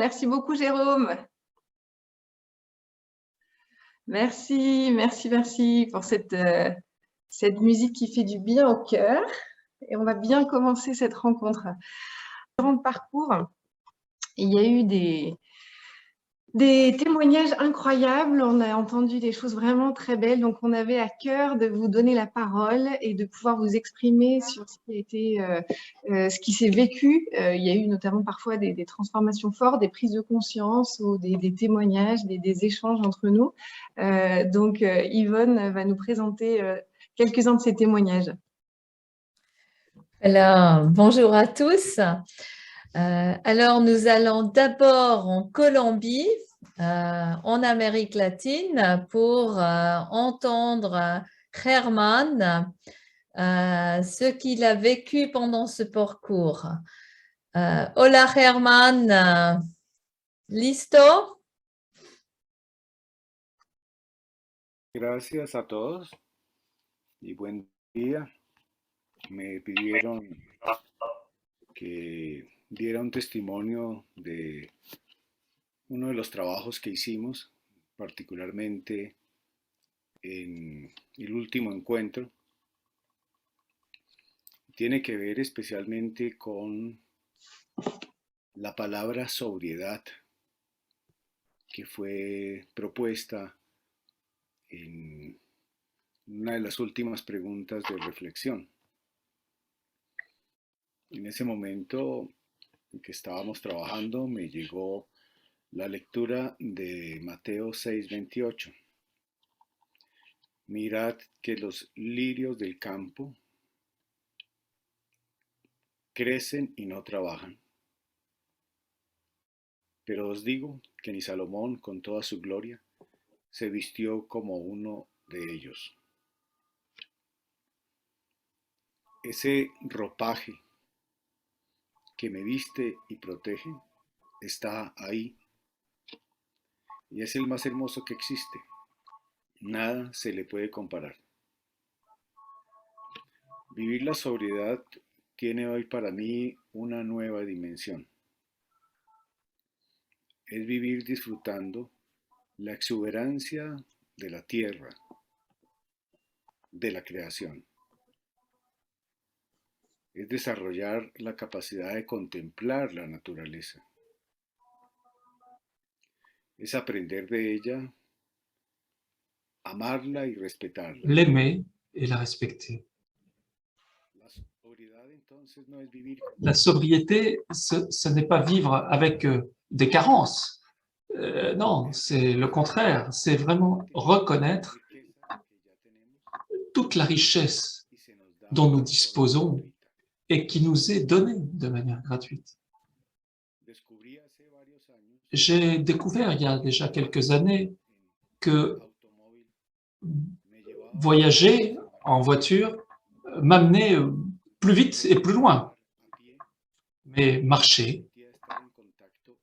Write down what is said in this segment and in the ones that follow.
Merci beaucoup, Jérôme. Merci, merci, merci pour cette musique qui fait du bien au cœur. Et on va bien commencer cette rencontre. Durant le parcours, il y a eu des témoignages incroyables. On a entendu des choses vraiment très belles. Donc, on avait à cœur de vous donner la parole et de pouvoir vous exprimer sur ce qui a été, ce qui s'est vécu. Il y a eu notamment parfois des transformations fortes, des prises de conscience ou des témoignages, des échanges entre nous. Donc, Yvonne va nous présenter quelques-uns de ces témoignages. Alors, bonjour à tous. Alors, nous allons d'abord en Colombie, en Amérique latine, pour entendre Germán, ce qu'il a vécu pendant ce parcours. Hola Germán, ¿listo? Gracias a todos y buen día. Me pidieron que diera un testimonio de uno de los trabajos que hicimos, particularmente en el último encuentro. Tiene que ver especialmente con la palabra sobriedad que fue propuesta en una de las últimas preguntas de reflexión. En ese momento en que estábamos trabajando me llegó la lectura de Mateo 6:28. Mirad que los lirios del campo crecen y no trabajan. Pero os digo que ni Salomón con toda su gloria se vistió como uno de ellos. Ese ropaje que me viste y protege está ahí y es el más hermoso que existe. Nada se le puede comparar. Vivir la sobriedad tiene hoy para mí una nueva dimensión. Es vivir disfrutando la exuberancia de la tierra, de la creación. Es desarrollar la capacidad de contemplar la naturaleza. Es aprender de ella, amarla y respetarla. L'aimer et la respecter. La sobriété, ce n'est pas vivre avec des carences. Non, c'est le contraire. C'est vraiment reconnaître toute la richesse dont nous disposons et qui nous est donnée de manière gratuite. J'ai découvert il y a déjà quelques années que voyager en voiture m'amenait plus vite et plus loin. Mais marcher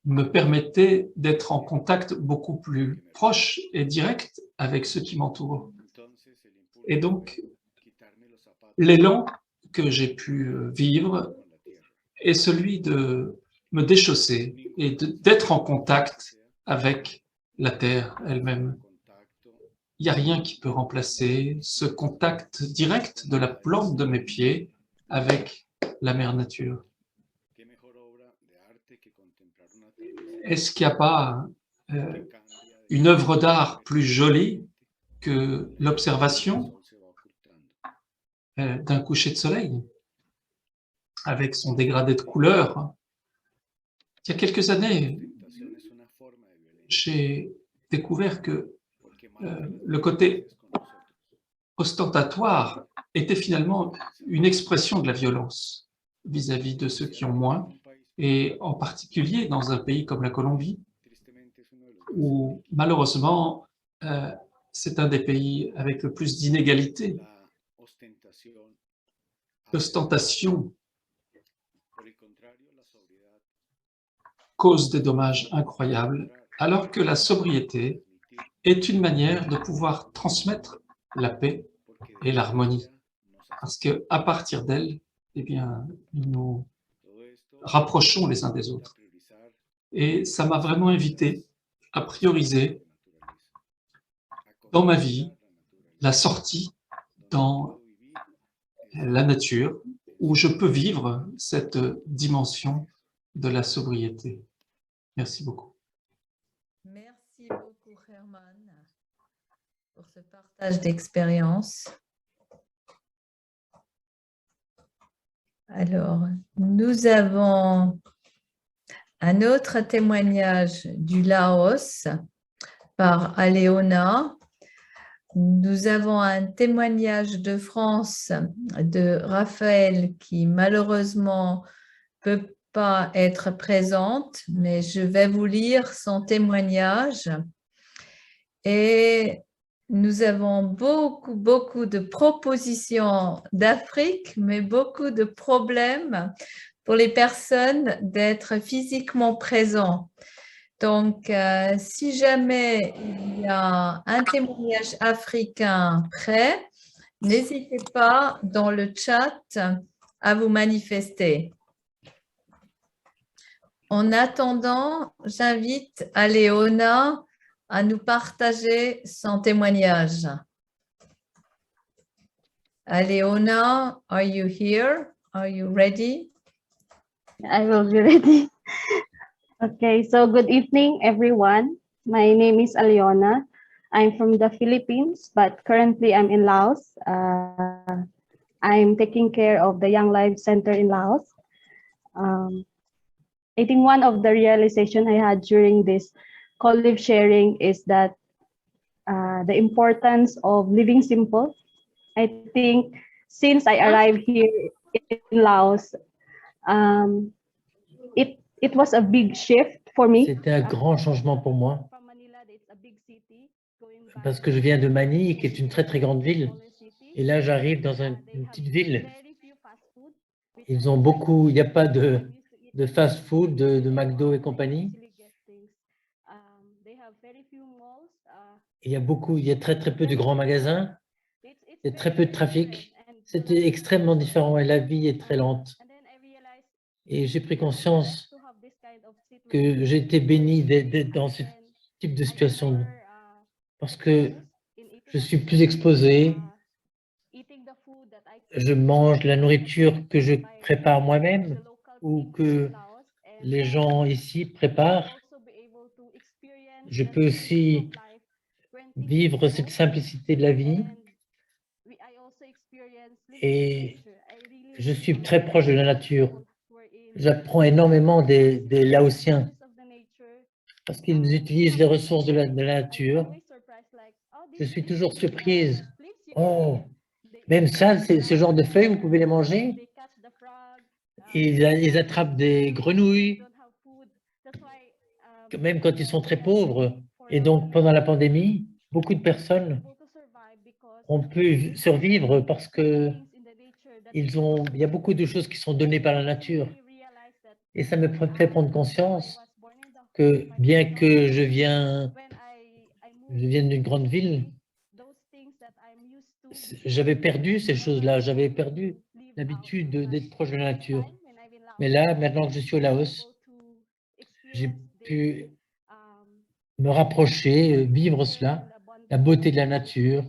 me permettait d'être en contact beaucoup plus proche et direct avec ceux qui m'entourent. Et donc, l'élan que j'ai pu vivre est celui de me déchausser et d'être en contact avec la terre elle-même. Il n'y a rien qui peut remplacer ce contact direct de la plante de mes pieds avec la mère nature. Est-ce qu'il n'y a pas une œuvre d'art plus jolie que l'observation d'un coucher de soleil avec son dégradé de couleurs? Il y a quelques années, j'ai découvert que le côté ostentatoire était finalement une expression de la violence vis-à-vis de ceux qui ont moins, et en particulier dans un pays comme la Colombie, où malheureusement, c'est un des pays avec le plus d'inégalités. L'ostentation cause des dommages incroyables, alors que la sobriété est une manière de pouvoir transmettre la paix et l'harmonie. Parce qu'à partir d'elle, eh bien, nous nous rapprochons les uns des autres. Et ça m'a vraiment invité à prioriser dans ma vie la sortie dans la nature où je peux vivre cette dimension de la sobriété. Merci beaucoup. Merci beaucoup, Herman, pour ce partage d'expérience. Alors, nous avons un autre témoignage du Laos par Aléona. Nous avons un témoignage de France de Raphaël qui malheureusement ne peut pas être présente, mais je vais vous lire son témoignage. Et nous avons beaucoup de propositions d'Afrique, mais beaucoup de problèmes pour les personnes d'être physiquement présents. Donc, si jamais il y a un témoignage africain prêt, n'hésitez pas dans le chat à vous manifester. En attendant, j'invite Aléona à nous partager son témoignage. Aléona, are you here? Are you ready? I will be ready. Okay, so good evening, everyone. My name is Aliona. I'm from the Philippines, but currently I'm in Laos. I'm taking care of the Young Life Center in Laos. I think one of the realization I had during this co-live sharing is that the importance of living simple. I think since I arrived here in Laos, it was a big shift for me. C'était un grand changement pour moi parce que je viens de Manille, qui est une très grande ville. Et là, j'arrive dans une petite ville. Ils ont beaucoup, il n'y a pas de fast-food, de McDo et compagnie. Il y a très peu de grands magasins. Il y a très peu de trafic. C'était extrêmement différent et la vie est très lente. Et j'ai pris conscience que j'ai été béni d'être dans ce type de situation parce que je suis plus exposé. Je mange la nourriture que je prépare moi-même ou que les gens ici préparent. Je peux aussi vivre cette simplicité de la vie et je suis très proche de la nature. J'apprends énormément des Laotiens parce qu'ils utilisent les ressources de la nature. Je suis toujours surprise. Oh, même ça, ce genre de feuilles, vous pouvez les manger. Ils attrapent des grenouilles, même quand ils sont très pauvres. Et donc, pendant la pandémie, beaucoup de personnes ont pu survivre parce que il y a beaucoup de choses qui sont données par la nature. Et ça me fait prendre conscience que bien que je vienne d'une grande ville, j'avais perdu ces choses-là, j'avais perdu l'habitude d'être proche de la nature. Mais là, maintenant que je suis au Laos, j'ai pu me rapprocher, vivre cela, la beauté de la nature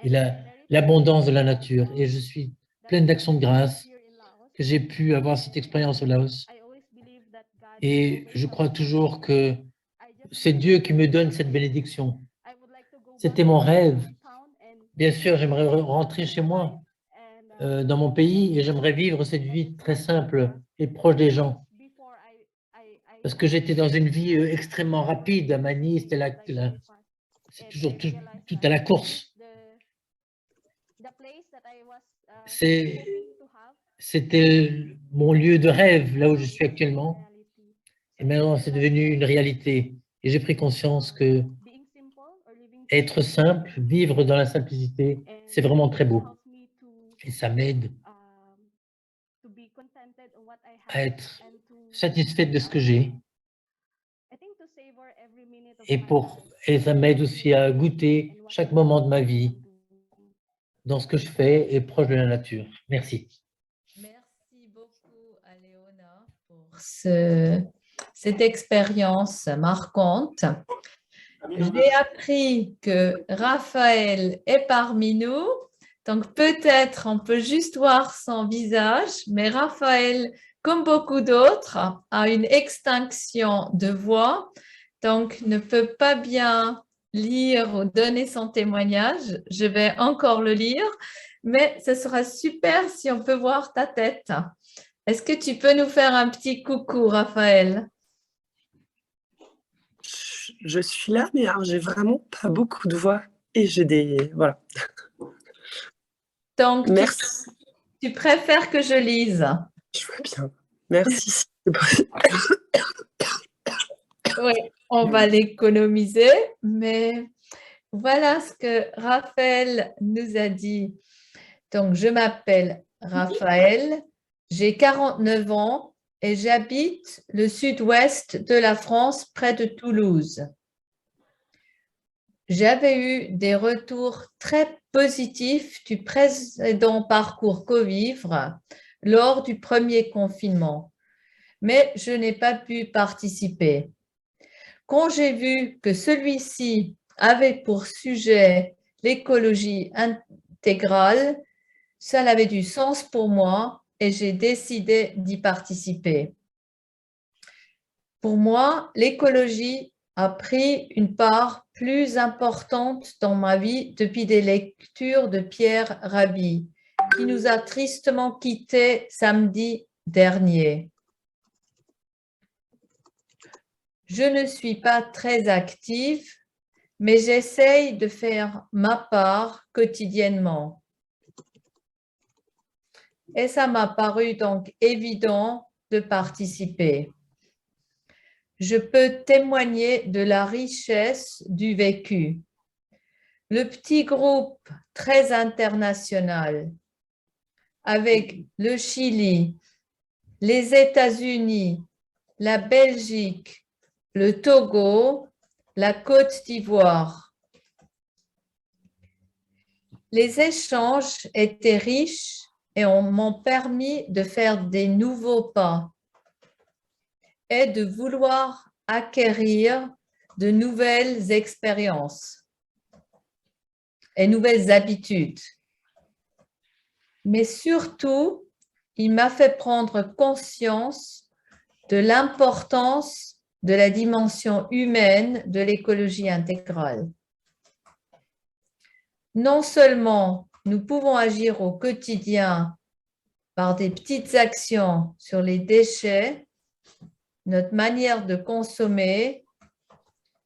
et l'abondance de la nature. Et je suis pleine d'actions de grâce que j'ai pu avoir cette expérience au Laos. Et je crois toujours que c'est Dieu qui me donne cette bénédiction. C'était mon rêve. Bien sûr, j'aimerais rentrer chez moi, dans mon pays, et j'aimerais vivre cette vie très simple et proche des gens. Parce que j'étais dans une vie extrêmement rapide. À Manille, c'est toujours tout à la course. C'était mon lieu de rêve, là où je suis actuellement. Et maintenant, c'est devenu une réalité. Et j'ai pris conscience que être simple, vivre dans la simplicité, c'est vraiment très beau. Et ça m'aide à être satisfaite de ce que j'ai. Et ça m'aide aussi à goûter chaque moment de ma vie dans ce que je fais et proche de la nature. Merci. Merci beaucoup, Aléona, pour cette expérience marquante. J'ai appris que Raphaël est parmi nous, donc peut-être on peut juste voir son visage, mais Raphaël, comme beaucoup d'autres, a une extinction de voix, donc ne peut pas bien lire ou donner son témoignage. Je vais encore le lire, mais ce sera super si on peut voir ta tête. Est-ce que tu peux nous faire un petit coucou, Raphaël? Je suis là, mais j'ai vraiment pas beaucoup de voix et j'ai des... Voilà. Donc, merci. Tu préfères que je lise? Je vois bien. Merci. Oui, on va l'économiser, mais voilà ce que Raphaël nous a dit. Donc, je m'appelle Raphaël, j'ai 49 ans et j'habite le sud-ouest de la France, près de Toulouse. J'avais eu des retours très positifs du précédent parcours co-vivre lors du premier confinement, mais je n'ai pas pu participer. Quand j'ai vu que celui-ci avait pour sujet l'écologie intégrale, ça avait du sens pour moi et j'ai décidé d'y participer. Pour moi, l'écologie a pris une part plus importante dans ma vie depuis des lectures de Pierre Rabhi, qui nous a tristement quittés samedi dernier. Je ne suis pas très active, mais j'essaye de faire ma part quotidiennement. Et ça m'a paru donc évident de participer. Je peux témoigner de la richesse du vécu. Le petit groupe très international avec le Chili, les États-Unis, la Belgique, le Togo, la Côte d'Ivoire. Les échanges étaient riches et m'ont permis de faire des nouveaux pas et de vouloir acquérir de nouvelles expériences et nouvelles habitudes. Mais surtout, il m'a fait prendre conscience de l'importance de la dimension humaine de l'écologie intégrale. Non seulement nous pouvons agir au quotidien par des petites actions sur les déchets, notre manière de consommer,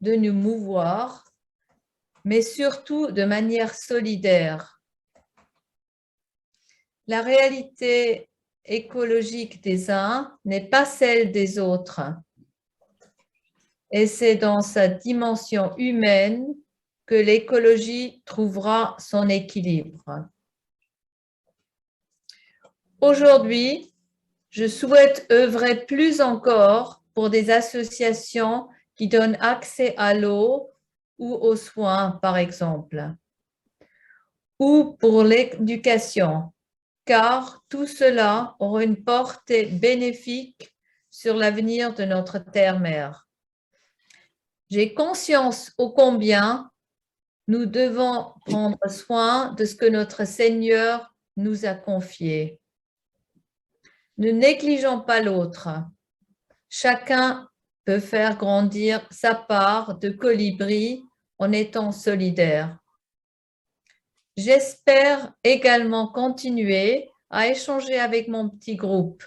de nous mouvoir, mais surtout de manière solidaire. La réalité écologique des uns n'est pas celle des autres. Et c'est dans sa dimension humaine que l'écologie trouvera son équilibre. Aujourd'hui, je souhaite œuvrer plus encore pour des associations qui donnent accès à l'eau ou aux soins, par exemple, ou pour l'éducation, car tout cela aura une portée bénéfique sur l'avenir de notre terre-mère. J'ai conscience ô combien nous devons prendre soin de ce que notre Seigneur nous a confié. Ne négligeons pas l'autre. Chacun peut faire grandir sa part de colibri en étant solidaire. J'espère également continuer à échanger avec mon petit groupe.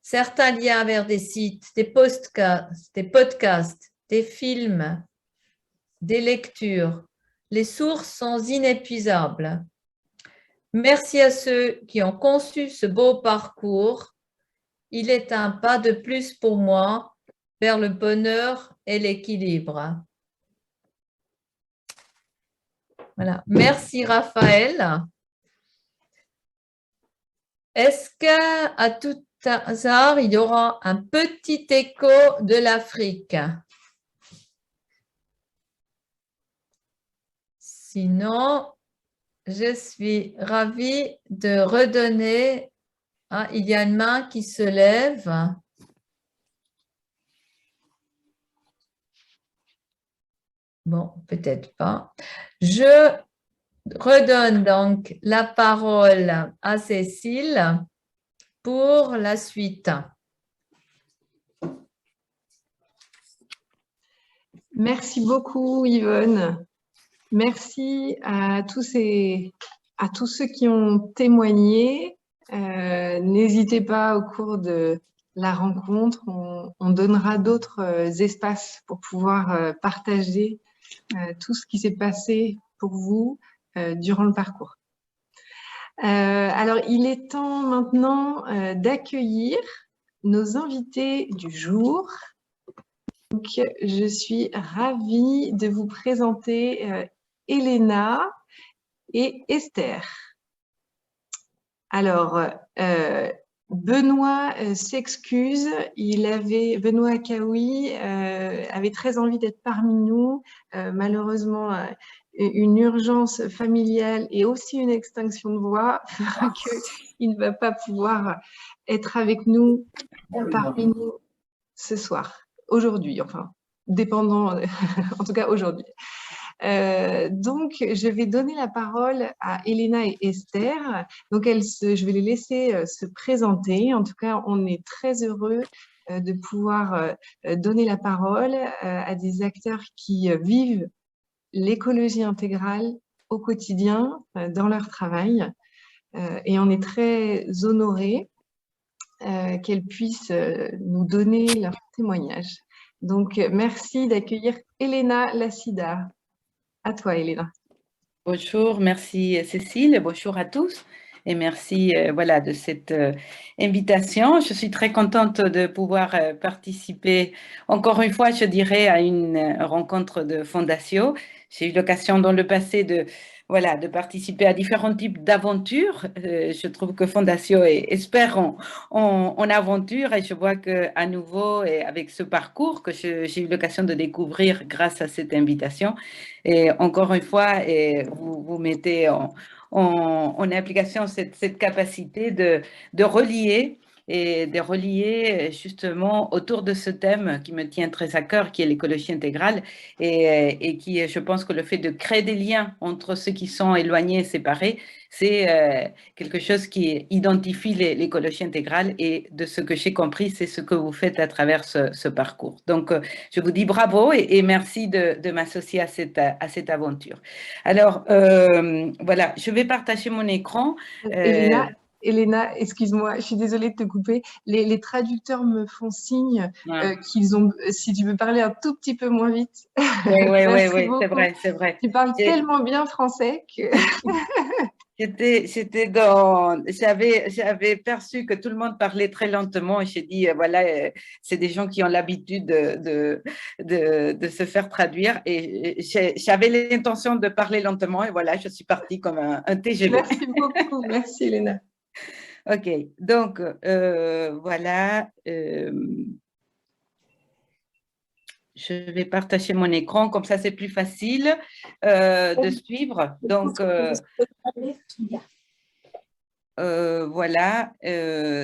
Certains liens vers des sites, des podcasts, des films, des lectures. Les sources sont inépuisables. Merci à ceux qui ont conçu ce beau parcours. Il est un pas de plus pour moi vers le bonheur et l'équilibre. Voilà. Merci Raphaël. Est-ce qu'à tout hasard, il y aura un petit écho de l'Afrique? Sinon, je suis ravie de redonner. Ah, il y a une main qui se lève. Bon, peut-être pas. Je redonne donc la parole à Cécile pour la suite. Merci beaucoup, Yvonne. Merci à tous ceux qui ont témoigné. N'hésitez pas au cours de la rencontre, on donnera d'autres espaces pour pouvoir partager tout ce qui s'est passé pour vous durant le parcours. Alors, il est temps maintenant d'accueillir nos invités du jour. Donc, je suis ravie de vous présenter Elena et Esther. Alors, Benoît s'excuse, Benoît Akaoui avait très envie d'être parmi nous. Malheureusement, une urgence familiale et aussi une extinction de voix fera qu'il ne va pas pouvoir être avec nous, parmi nous ce soir, aujourd'hui, enfin, dépendant, en tout cas aujourd'hui. Donc, je vais donner la parole à Elena et Esther. Donc, je vais les laisser se présenter. En tout cas, on est très heureux de pouvoir donner la parole à des acteurs qui vivent l'écologie intégrale au quotidien dans leur travail. Et on est très honorés qu'elles puissent nous donner leur témoignage. Donc, merci d'accueillir Elena Lassida. À toi, Elena. Bonjour, merci Cécile, bonjour à tous et merci voilà, de cette invitation. Je suis très contente de pouvoir participer encore une fois, je dirais, à une rencontre de Fondatio. J'ai eu l'occasion dans le passé de participer à différents types d'aventures. Je trouve que Fondatio espère en aventure et je vois qu'à nouveau, et avec ce parcours que j'ai eu l'occasion de découvrir grâce à cette invitation, et encore une fois, vous mettez en application cette capacité de relier et de relier justement autour de ce thème qui me tient très à cœur, qui est l'écologie intégrale, et qui, je pense que le fait de créer des liens entre ceux qui sont éloignés et séparés, c'est quelque chose qui identifie l'écologie intégrale, et de ce que j'ai compris, c'est ce que vous faites à travers ce parcours. Donc, je vous dis bravo et merci de m'associer à cette aventure. Alors, voilà, je vais partager mon écran. Elena, excuse-moi, je suis désolée de te couper. Les traducteurs me font signe qu'ils ont, si tu veux parler un tout petit peu moins vite. Oui, c'est vrai. Tu parles tellement bien français que… J'avais perçu que tout le monde parlait très lentement et j'ai dit, voilà, c'est des gens qui ont l'habitude de se faire traduire, et j'avais l'intention de parler lentement et voilà, je suis partie comme un TGV. Merci beaucoup, merci Elena. Ok, donc voilà. Je vais partager mon écran, comme ça c'est plus facile de suivre. Donc, voilà.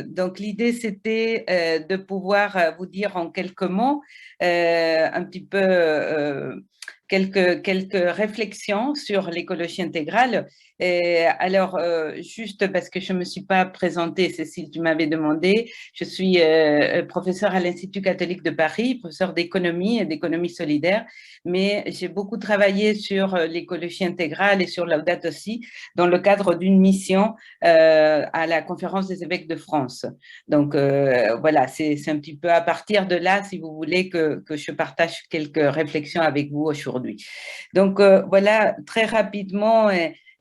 Donc, l'idée, c'était de pouvoir vous dire en quelques mots un petit peu quelques réflexions sur l'écologie intégrale. Alors, juste parce que je ne me suis pas présentée, Cécile, tu m'avais demandé, je suis professeure à l'Institut catholique de Paris, professeure d'économie et d'économie solidaire, mais j'ai beaucoup travaillé sur l'écologie intégrale et sur Laudato Si dans le cadre d'une mission à la Conférence des évêques de France. Donc, voilà, c'est un petit peu à partir de là, si vous voulez, que je partage quelques réflexions avec vous aujourd'hui. Donc, voilà, très rapidement,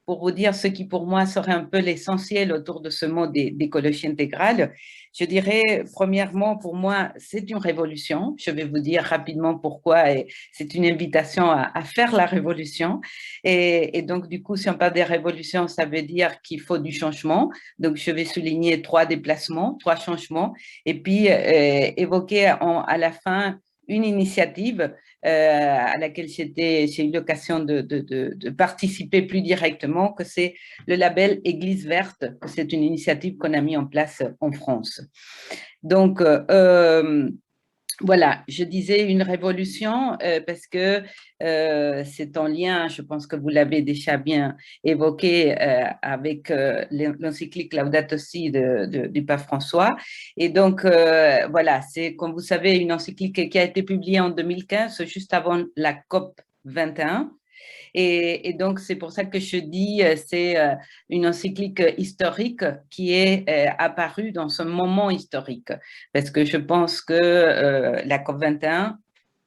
pour vous dire ce qui pour moi serait un peu l'essentiel autour de ce mot d'écologie intégrale, je dirais premièrement pour moi c'est une révolution. Je vais vous dire rapidement pourquoi, et c'est une invitation à faire la révolution. Et donc du coup si on parle des révolutions, ça veut dire qu'il faut du changement. Donc je vais souligner 3 déplacements, 3 changements, et puis évoquer à la fin une initiative à laquelle j'ai eu l'occasion de participer plus directement, que c'est le label Église verte, que c'est une initiative qu'on a mis en place en France. Donc, voilà, je disais une révolution parce que c'est en lien, je pense que vous l'avez déjà bien évoqué avec l'encyclique Laudato Si du pape François. Et donc, voilà, c'est, comme vous savez, une encyclique qui a été publiée en 2015, juste avant la COP 21. Et donc, c'est pour ça que je dis c'est une encyclique historique qui est apparue dans ce moment historique. Parce que je pense que la COP21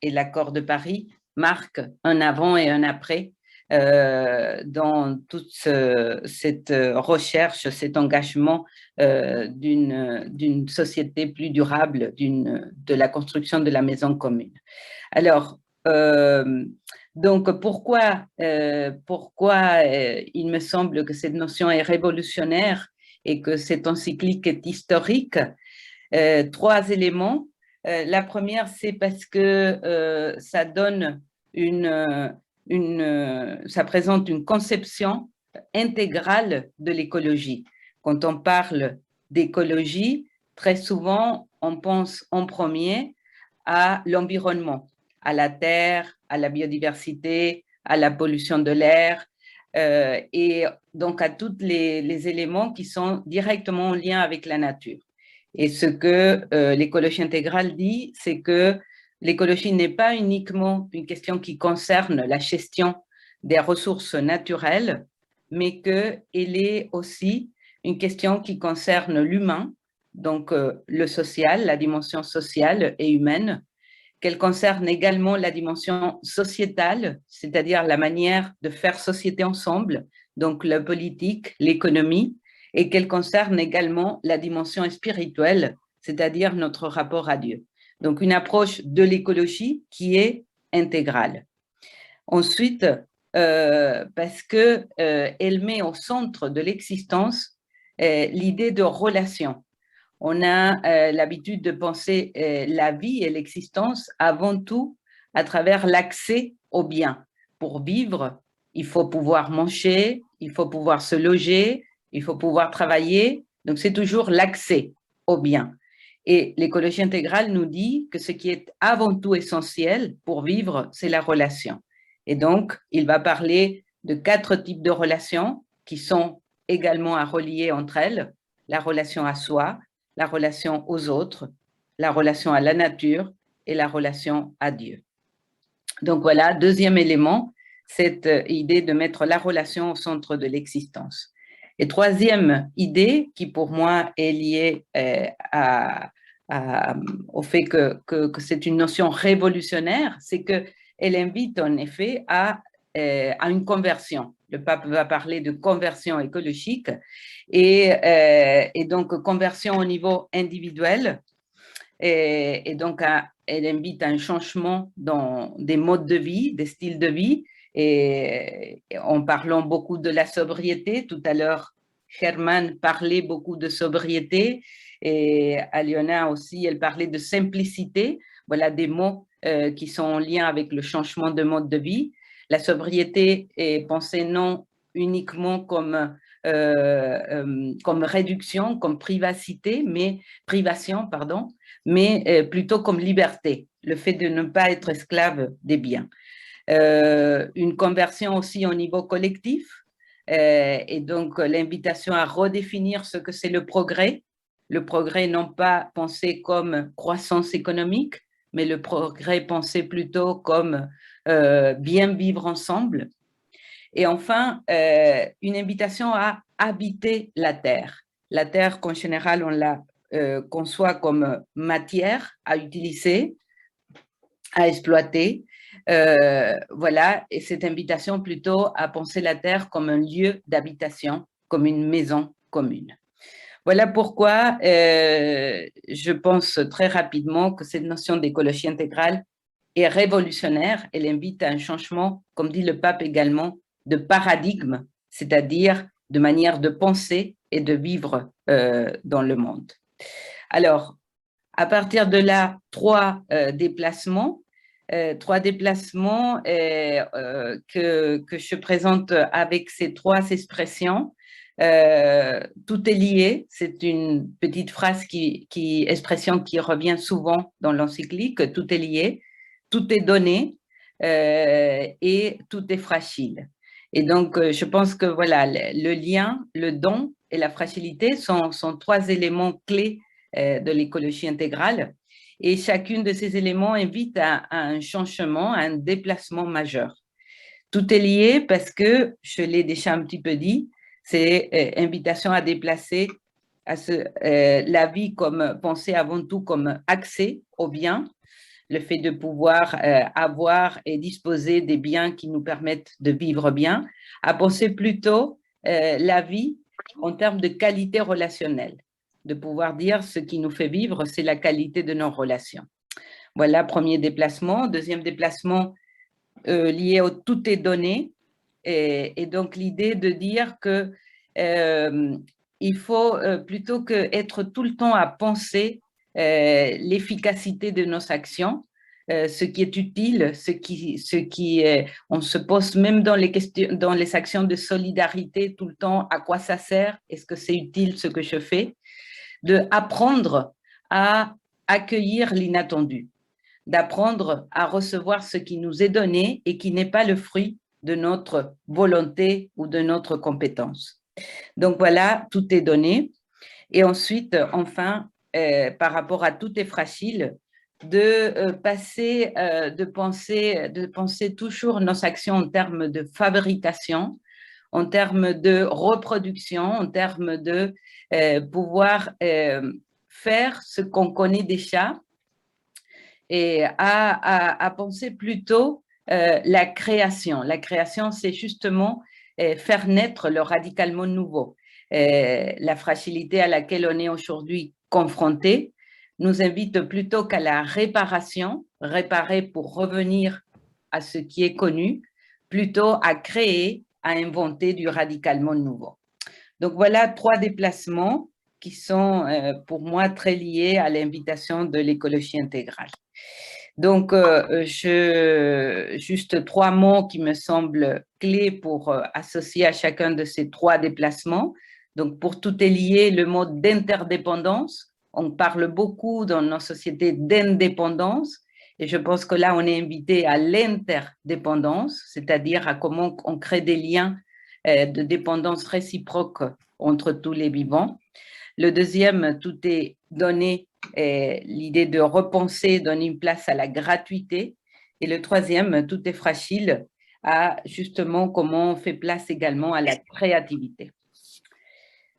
et l'accord de Paris marquent un avant et un après dans toute cette recherche, cet engagement d'une société plus durable, de la construction de la maison commune. Alors, donc, pourquoi il me semble que cette notion est révolutionnaire et que cette encyclique est historique? Trois éléments. La première, c'est parce que ça donne ça présente une conception intégrale de l'écologie. Quand on parle d'écologie, très souvent, on pense en premier à l'environnement, à la terre, à la biodiversité, à la pollution de l'air, et donc à tous les éléments qui sont directement en lien avec la nature. Et ce que l'écologie intégrale dit, c'est que l'écologie n'est pas uniquement une question qui concerne la gestion des ressources naturelles, mais qu'elle est aussi une question qui concerne l'humain, donc le social, la dimension sociale et humaine, qu'elle concerne également la dimension sociétale, c'est-à-dire la manière de faire société ensemble, donc la politique, l'économie, et qu'elle concerne également la dimension spirituelle, c'est-à-dire notre rapport à Dieu. Donc une approche de l'écologie qui est intégrale. Ensuite, parce qu'elle met au centre de l'existence l'idée de relation. On a l'habitude de penser la vie et l'existence avant tout à travers l'accès aux biens. Pour vivre, il faut pouvoir manger, il faut pouvoir se loger, il faut pouvoir travailler. Donc, c'est toujours l'accès aux biens. Et l'écologie intégrale nous dit que ce qui est avant tout essentiel pour vivre, c'est la relation. Et donc, il va parler de 4 types de relations qui sont également à relier entre elles. La relation à soi, la relation aux autres, la relation à la nature et la relation à Dieu. Donc voilà, deuxième élément, cette idée de mettre la relation au centre de l'existence. Et troisième idée, qui pour moi est liée au fait que c'est une notion révolutionnaire, c'est qu'elle invite en effet à une conversion. Le pape va parler de conversion écologique et donc conversion au niveau individuel. Et donc, elle invite à un changement dans des modes de vie, des styles de vie, et en parlant beaucoup de la sobriété. Tout à l'heure, Herman parlait beaucoup de sobriété, et Aliona aussi, elle parlait de simplicité. Voilà des mots qui sont en lien avec le changement de mode de vie. La sobriété est pensée non uniquement comme réduction, comme privation, mais plutôt comme liberté, le fait de ne pas être esclave des biens. Une conversion aussi au niveau collectif, et donc l'invitation à redéfinir ce que c'est le progrès non pas pensé comme croissance économique, mais le progrès pensé plutôt comme bien vivre ensemble. Et enfin, une invitation à habiter la terre. La terre qu'en général, on la conçoit comme matière à utiliser, à exploiter. Voilà, et cette invitation plutôt à penser la terre comme un lieu d'habitation, comme une maison commune. Voilà pourquoi je pense très rapidement que cette notion d'écologie intégrale est révolutionnaire. Elle invite à un changement, comme dit le pape également, de paradigme, c'est-à-dire de manière de penser et de vivre dans le monde. Alors, à partir de là, trois déplacements que je présente avec ces trois expressions. Tout est lié, c'est une petite phrase expression qui revient souvent dans l'encyclique, tout est lié, tout est donné et tout est fragile. Et donc, je pense que voilà, le lien, le don et la fragilité sont trois éléments clés de l'écologie intégrale. Et chacune de ces éléments invite à un changement, à un déplacement majeur. Tout est lié parce que, je l'ai déjà un petit peu dit, c'est invitation à déplacer la vie comme penser avant tout comme accès aux biens, le fait de pouvoir avoir et disposer des biens qui nous permettent de vivre bien, à penser plutôt la vie en termes de qualité relationnelle, de pouvoir dire ce qui nous fait vivre, c'est la qualité de nos relations. Voilà, premier déplacement. Deuxième déplacement lié au tout est donné, et donc l'idée de dire que il faut plutôt qu'être tout le temps à penser l'efficacité de nos actions, ce qui est utile, on se pose même dans les actions de solidarité tout le temps, à quoi ça sert, est-ce que c'est utile ce que je fais, d'apprendre à accueillir l'inattendu, d'apprendre à recevoir ce qui nous est donné et qui n'est pas le fruit de notre volonté ou de notre compétence. Donc voilà, tout est donné. Et ensuite, enfin, par rapport à tout est fragile, de penser toujours nos actions en termes de fabrication, en termes de reproduction, en termes de pouvoir faire ce qu'on connaît déjà, et à penser plutôt la création. La création, c'est justement faire naître le radicalement nouveau. La fragilité à laquelle on est aujourd'hui confronté nous invite plutôt qu'à la réparation, réparer pour revenir à ce qui est connu, plutôt à créer, à inventer du radicalement nouveau. Donc voilà 3 déplacements qui sont pour moi très liés à l'invitation de l'écologie intégrale. Donc, juste 3 mots qui me semblent clés pour associer à chacun de ces 3 déplacements. Donc, pour tout est lié, le mot d'interdépendance. On parle beaucoup dans nos sociétés d'indépendance, et je pense que là, on est invité à l'interdépendance, c'est-à-dire à comment on crée des liens de dépendance réciproque entre tous les vivants. Le deuxième, tout est donné, l'idée de repenser, donner une place à la gratuité. Et le troisième, tout est fragile, à justement comment on fait place également à la créativité.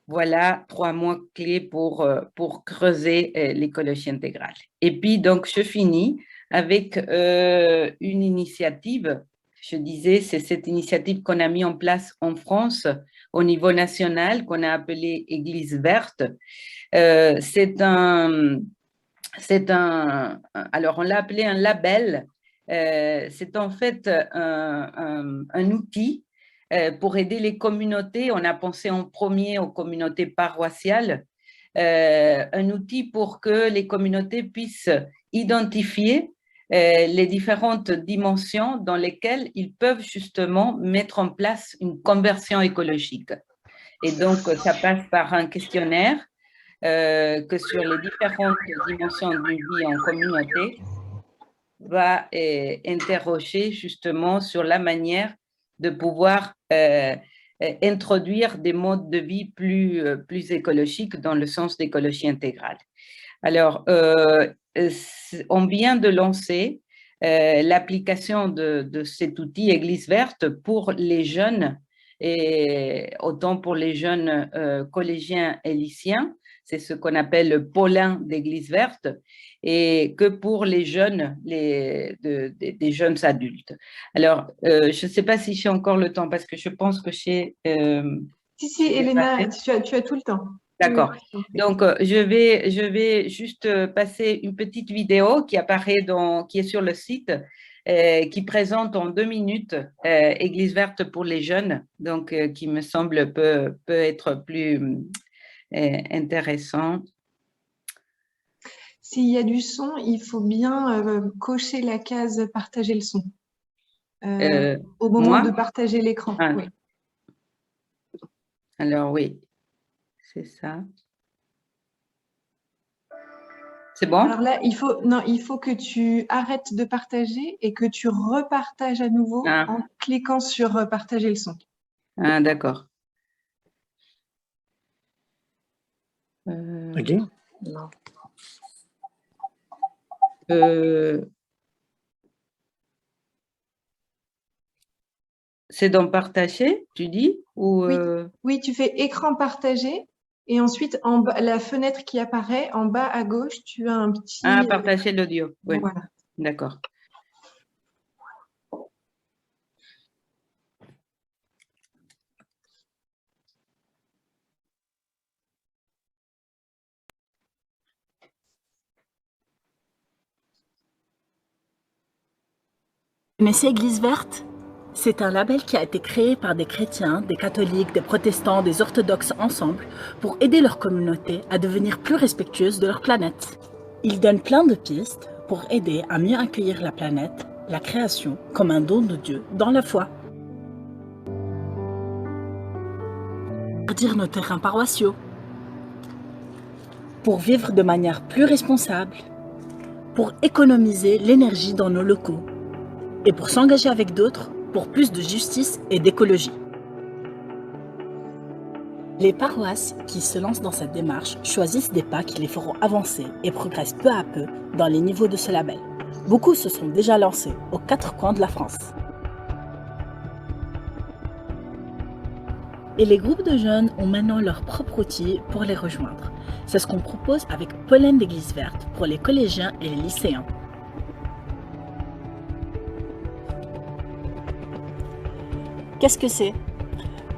Voilà 3 mots clés pour creuser l'écologie intégrale. Et puis, donc, je finis avec une initiative. Je disais, c'est cette initiative qu'on a mis en place en France au niveau national, qu'on a appelée Église verte. Alors, on l'a appelé un label. C'est en fait un outil pour aider les communautés. On a pensé en premier aux communautés paroissiales, un outil pour que les communautés puissent identifier les différentes dimensions dans lesquelles ils peuvent justement mettre en place une conversion écologique. Et donc, ça passe par un questionnaire que sur les différentes dimensions d'une vie en communauté va interroger justement sur la manière de pouvoir introduire des modes de vie plus écologiques dans le sens d'écologie intégrale. Alors, on vient de lancer l'application de cet outil Église verte pour les jeunes, et autant pour les jeunes collégiens et lycéens, c'est ce qu'on appelle le pôle d'Église verte, et que pour les jeunes, des jeunes adultes. Alors, je ne sais pas si j'ai encore le temps, parce que je pense que j'ai… Si, Elena, tu as tout le temps. D'accord. Donc, je vais juste passer une petite vidéo qui apparaît qui est sur le site, qui présente en 2 minutes Église verte pour les jeunes, donc qui me semble peut être plus intéressant. S'il y a du son, il faut bien cocher la case « Partager le son » au moment de partager l'écran. Oui. Alors oui, c'est ça. C'est bon? Alors là, il faut que tu arrêtes de partager et que tu repartages à nouveau en cliquant sur partager le son. Ah, d'accord. Ok. Non. C'est dans partager, tu dis? Ou, Oui, tu fais écran partagé et ensuite en bas, la fenêtre qui apparaît en bas à gauche, tu as un petit. Ah, partager l'audio. Oui, Voilà. d'accord. Connaissez Église verte? C'est un label qui a été créé par des chrétiens, des catholiques, des protestants, des orthodoxes ensemble pour aider leur communauté à devenir plus respectueuse de leur planète. Ils donnent plein de pistes pour aider à mieux accueillir la planète, la création, comme un don de Dieu dans la foi. Pour dire nos terrains paroissiaux. Pour vivre de manière plus responsable. Pour économiser l'énergie dans nos locaux. Et pour s'engager avec d'autres pour plus de justice et d'écologie. Les paroisses qui se lancent dans cette démarche choisissent des pas qui les feront avancer et progressent peu à peu dans les niveaux de ce label. Beaucoup se sont déjà lancés aux 4 coins de la France. Et les groupes de jeunes ont maintenant leur propre outil pour les rejoindre. C'est ce qu'on propose avec Pollen d'Église verte pour les collégiens et les lycéens. Qu'est-ce que c'est?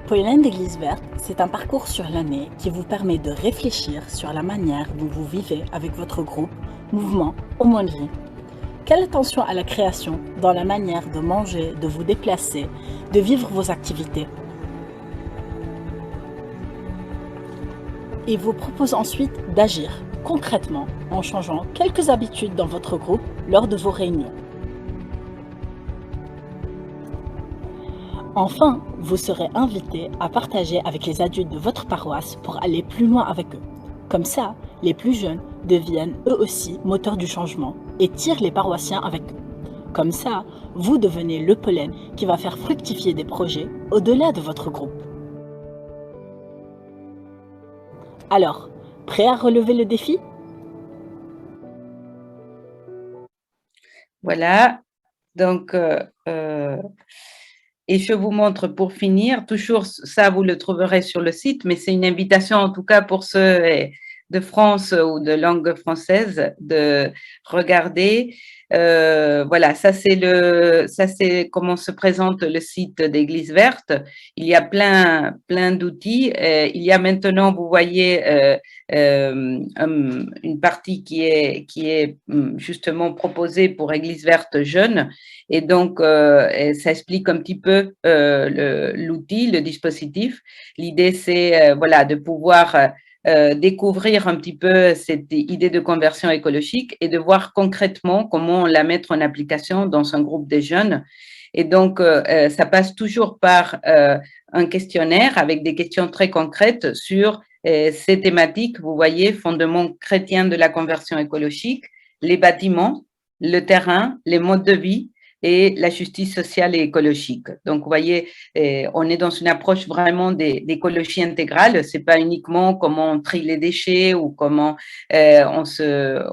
Pollen d'Église verte, c'est un parcours sur l'année qui vous permet de réfléchir sur la manière dont vous vivez avec votre groupe, mouvement, aumônerie. Quelle attention à la création dans la manière de manger, de vous déplacer, de vivre vos activités. Il vous propose ensuite d'agir concrètement en changeant quelques habitudes dans votre groupe lors de vos réunions. Enfin, vous serez invité à partager avec les adultes de votre paroisse pour aller plus loin avec eux. Comme ça, les plus jeunes deviennent eux aussi moteurs du changement et tirent les paroissiens avec eux. Comme ça, vous devenez le pollen qui va faire fructifier des projets au-delà de votre groupe. Alors, prêt à relever le défi? Voilà, donc, et je vous montre pour finir, toujours ça vous le trouverez sur le site, mais c'est une invitation en tout cas pour ceux de France ou de langue française de regarder. Voilà, ça c'est comment se présente le site d'Église verte. Il y a plein d'outils. Il y a maintenant, vous voyez, une partie qui est justement proposée pour Église verte jeune. Et donc, ça explique un petit peu l'outil, le dispositif. L'idée, c'est voilà, de pouvoir découvrir un petit peu cette idée de conversion écologique et de voir concrètement comment la mettre en application dans un groupe de jeunes. Et donc, ça passe toujours par un questionnaire avec des questions très concrètes sur ces thématiques, vous voyez, fondements chrétiens de la conversion écologique, les bâtiments, le terrain, les modes de vie, et la justice sociale et écologique. Donc, vous voyez, on est dans une approche vraiment d'écologie intégrale. C'est pas uniquement comment on trie les déchets ou comment on se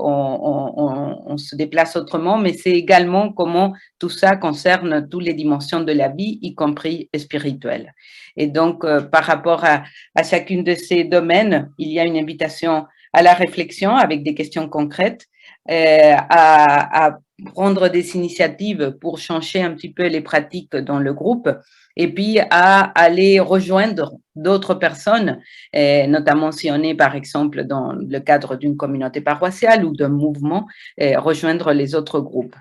déplace autrement, mais c'est également comment tout ça concerne toutes les dimensions de la vie, y compris spirituelle. Et donc, par rapport à chacune de ces domaines, il y a une invitation à la réflexion avec des questions concrètes, à prendre des initiatives pour changer un petit peu les pratiques dans le groupe et puis à aller rejoindre d'autres personnes, notamment si on est par exemple dans le cadre d'une communauté paroissiale ou d'un mouvement, rejoindre les autres groupes.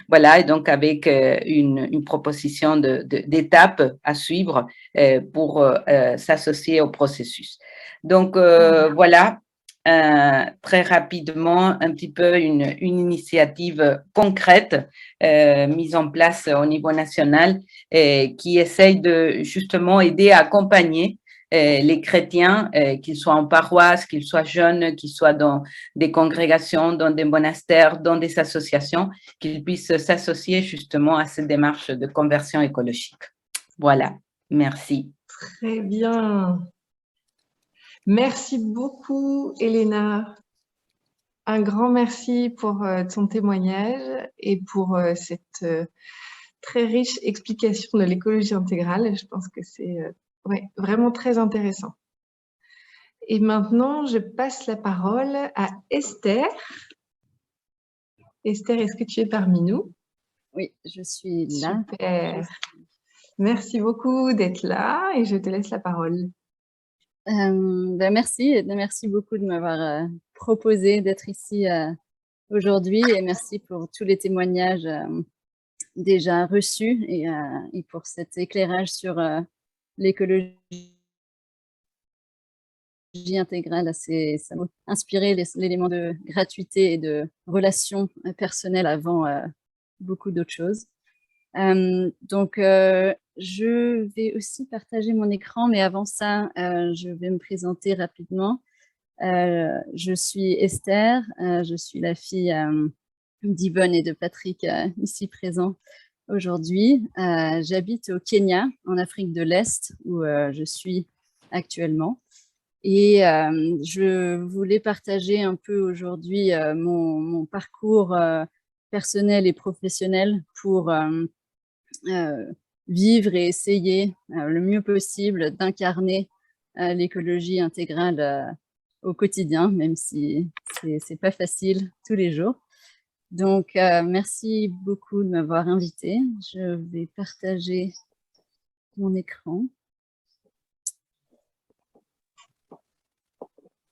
Voilà, et donc avec une proposition d'étapes à suivre pour s'associer au processus. Donc voilà. Très rapidement, un petit peu une initiative concrète mise en place au niveau national qui essaye de justement aider à accompagner les chrétiens, qu'ils soient en paroisse, qu'ils soient jeunes, qu'ils soient dans des congrégations, dans des monastères, dans des associations, qu'ils puissent s'associer justement à cette démarche de conversion écologique. Voilà, merci. Très bien. Merci beaucoup, Elena. Un grand merci pour ton témoignage et pour cette très riche explication de l'écologie intégrale. Je pense que c'est vraiment très intéressant. Et maintenant, je passe la parole à Esther. Esther, est-ce que tu es parmi nous? Oui, je suis là. Super. Merci beaucoup d'être là et je te laisse la parole. Merci beaucoup de m'avoir proposé d'être ici aujourd'hui et merci pour tous les témoignages déjà reçus et pour cet éclairage sur l'écologie intégrale. Ça m'a inspiré l'élément de gratuité et de relation personnelle avant beaucoup d'autres choses. Donc, je vais aussi partager mon écran, mais avant ça, je vais me présenter rapidement. Je suis Esther, je suis la fille d'Yvonne et de Patrick ici présents aujourd'hui. J'habite au Kenya, en Afrique de l'Est, où je suis actuellement. Et je voulais partager un peu aujourd'hui mon parcours personnel et professionnel pour vivre et essayer le mieux possible d'incarner l'écologie intégrale au quotidien, même si c'est pas facile tous les jours. Donc, merci beaucoup de m'avoir invitée. Je vais partager mon écran.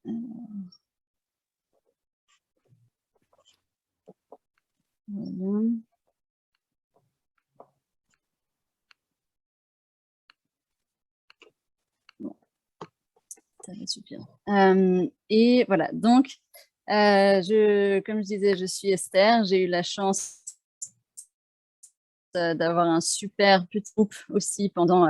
Voilà. Bon, ça va super. Et voilà, donc, comme je disais, je suis Esther. J'ai eu la chance d'avoir un super petit groupe aussi pendant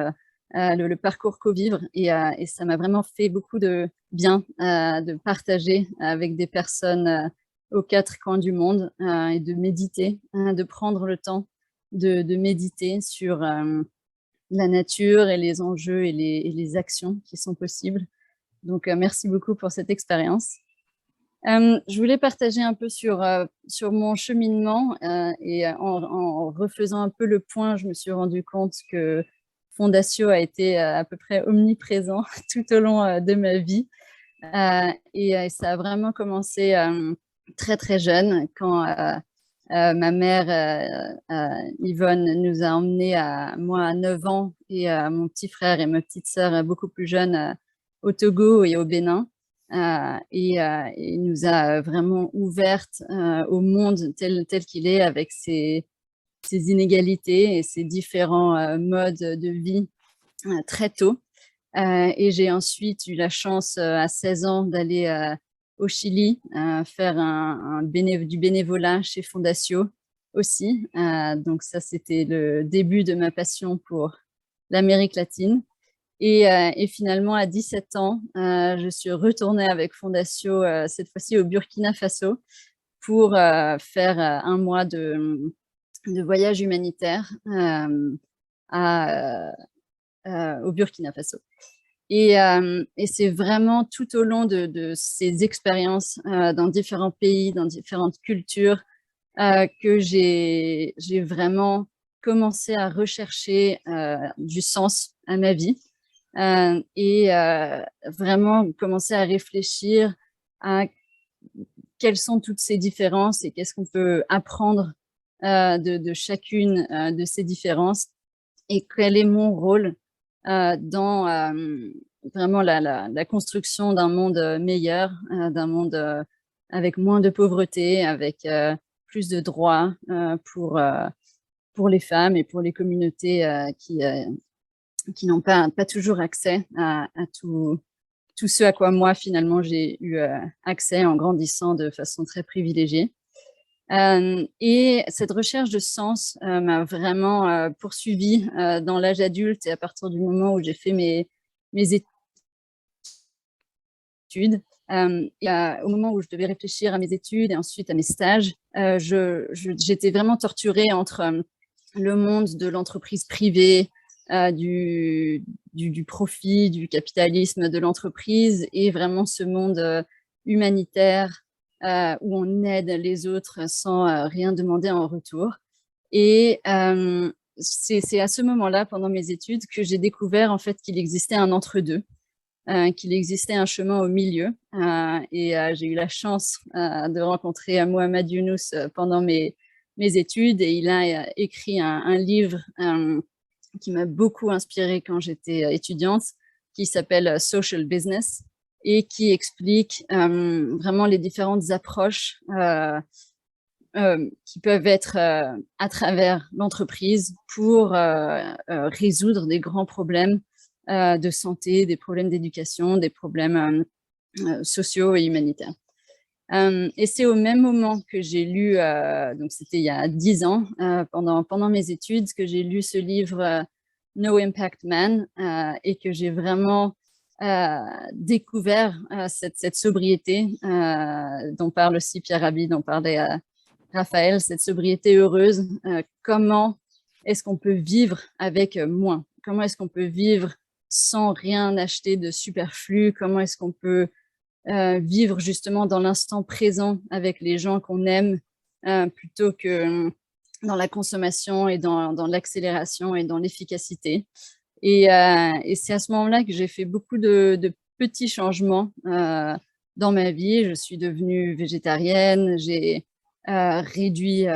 le parcours co-vivre et ça m'a vraiment fait beaucoup de bien de partager avec des personnes aux quatre coins du monde et de méditer, de prendre le temps de méditer sur la nature et les enjeux et les actions qui sont possibles. Donc, merci beaucoup pour cette expérience. Je voulais partager un peu sur mon cheminement et en refaisant un peu le point, je me suis rendu compte que Fondatio a été à peu près omniprésent tout au long de ma vie et ça a vraiment commencé très très jeune quand ma mère Yvonne nous a emmenés moi à 9 ans et mon petit frère et ma petite sœur beaucoup plus jeunes au Togo et au Bénin. Et nous a vraiment ouvertes au monde tel qu'il est avec ses inégalités et ses différents modes de vie très tôt. Et j'ai ensuite eu la chance à 16 ans d'aller au Chili faire du bénévolat chez Fondatio aussi. Donc ça, c'était le début de ma passion pour l'Amérique latine. Et finalement, à 17 ans, je suis retournée avec Fondatio, cette fois-ci au Burkina Faso, pour faire un mois de voyage humanitaire au Burkina Faso. Et c'est vraiment tout au long de ces expériences dans différents pays, dans différentes cultures, que j'ai vraiment commencé à rechercher du sens à ma vie. Et vraiment commencer à réfléchir à quelles sont toutes ces différences et qu'est-ce qu'on peut apprendre de chacune de ces différences et quel est mon rôle dans vraiment la construction d'un monde meilleur, d'un monde avec moins de pauvreté, avec plus de droits pour les femmes et pour les communautés qui n'ont pas toujours accès à tout ce à quoi moi, finalement, j'ai eu accès en grandissant de façon très privilégiée. Et cette recherche de sens m'a vraiment poursuivie dans l'âge adulte et à partir du moment où j'ai fait mes études. Au moment où je devais réfléchir à mes études et ensuite à mes stages, j'étais vraiment torturée entre le monde de l'entreprise privée, du profit, du capitalisme de l'entreprise et vraiment ce monde humanitaire où on aide les autres sans rien demander en retour. Et c'est à ce moment-là, pendant mes études, que j'ai découvert en fait qu'il existait un entre-deux, qu'il existait un chemin au milieu. Et j'ai eu la chance de rencontrer Mohamed Younous pendant mes études et il a écrit un livre qui m'a beaucoup inspirée quand j'étais étudiante, qui s'appelle Social Business et qui explique vraiment les différentes approches qui peuvent être à travers l'entreprise pour résoudre des grands problèmes de santé, des problèmes d'éducation, des problèmes sociaux et humanitaires. Et c'est au même moment que j'ai lu, donc c'était il y a 10 ans, pendant mes études, que j'ai lu ce livre No Impact Man et que j'ai vraiment découvert cette sobriété dont parle aussi Pierre Rabhi, dont parlait Raphaël, cette sobriété heureuse. Comment est-ce qu'on peut vivre avec moins? Comment est-ce qu'on peut vivre sans rien acheter de superflu? Comment est-ce qu'on peut vivre justement dans l'instant présent avec les gens qu'on aime plutôt que dans la consommation et dans l'accélération et dans l'efficacité. Et c'est à ce moment-là que j'ai fait beaucoup de petits changements dans ma vie. Je suis devenue végétarienne, j'ai réduit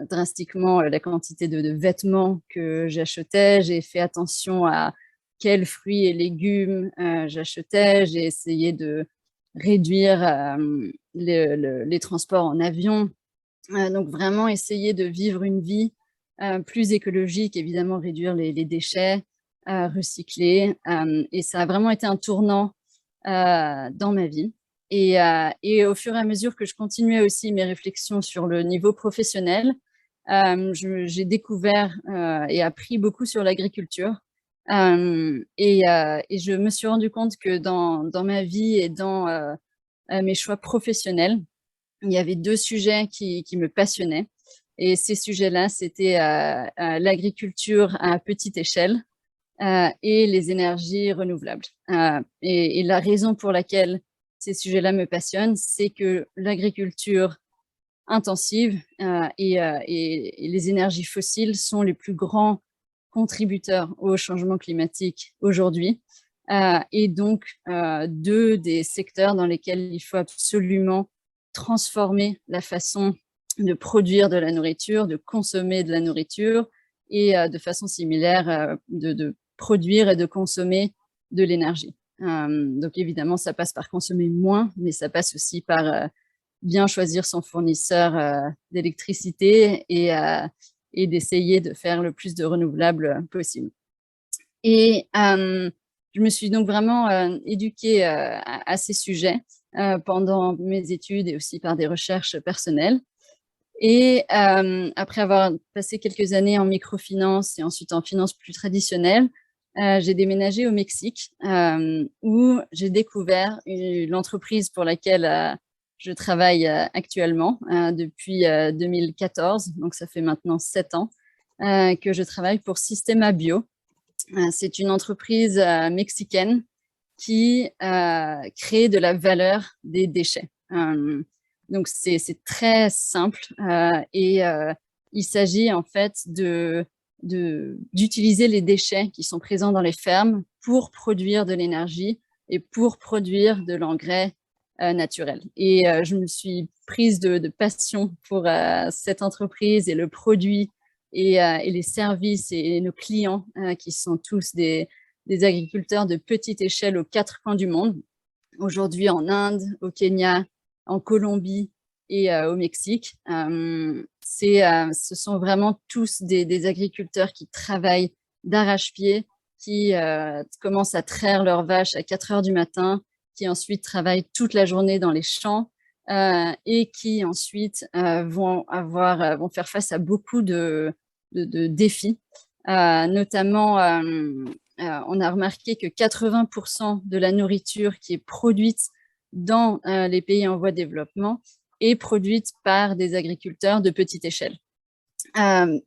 drastiquement la quantité de vêtements que j'achetais, j'ai fait attention à quels fruits et légumes j'achetais, j'ai essayé de réduire les transports en avion. Donc vraiment essayer de vivre une vie plus écologique, évidemment réduire les déchets, recycler. Et ça a vraiment été un tournant dans ma vie. Et au fur et à mesure que je continuais aussi mes réflexions sur le niveau professionnel, j'ai découvert et appris beaucoup sur l'agriculture. Et je me suis rendu compte que dans ma vie et dans mes choix professionnels, il y avait 2 sujets qui me passionnaient. Et ces sujets-là, c'était l'agriculture à petite échelle et les énergies renouvelables. Et la raison pour laquelle ces sujets-là me passionnent, c'est que l'agriculture intensive et les énergies fossiles sont les plus grands contributeurs au changement climatique aujourd'hui. Et donc, 2 des secteurs dans lesquels il faut absolument transformer la façon de produire de la nourriture, de consommer de la nourriture et de façon similaire de produire et de consommer de l'énergie. Donc évidemment, ça passe par consommer moins, mais ça passe aussi par bien choisir son fournisseur d'électricité et d'essayer de faire le plus de renouvelables possible. Et je me suis donc vraiment éduquée à ces sujets pendant mes études et aussi par des recherches personnelles. Et après avoir passé quelques années en microfinance et ensuite en finance plus traditionnelle, j'ai déménagé au Mexique où j'ai découvert l'entreprise pour laquelle je travaille actuellement depuis 2014, donc ça fait maintenant 7 ans que je travaille pour Systema Bio. C'est une entreprise mexicaine qui crée de la valeur des déchets. Donc, c'est très simple et il s'agit en fait d'utiliser les déchets qui sont présents dans les fermes pour produire de l'énergie et pour produire de l'engrais naturel. Et je me suis prise de passion pour cette entreprise et le produit et les services et nos clients qui sont tous des agriculteurs de petite échelle aux 4 coins du monde. Aujourd'hui en Inde, au Kenya, en Colombie et au Mexique. Ce sont vraiment tous des agriculteurs qui travaillent d'arrache-pied, qui commencent à traire leurs vaches à 4 heures du matin, qui ensuite travaillent toute la journée dans les champs et qui ensuite vont faire face à beaucoup de défis, notamment on a remarqué que 80% de la nourriture qui est produite dans les pays en voie de développement est produite par des agriculteurs de petite échelle.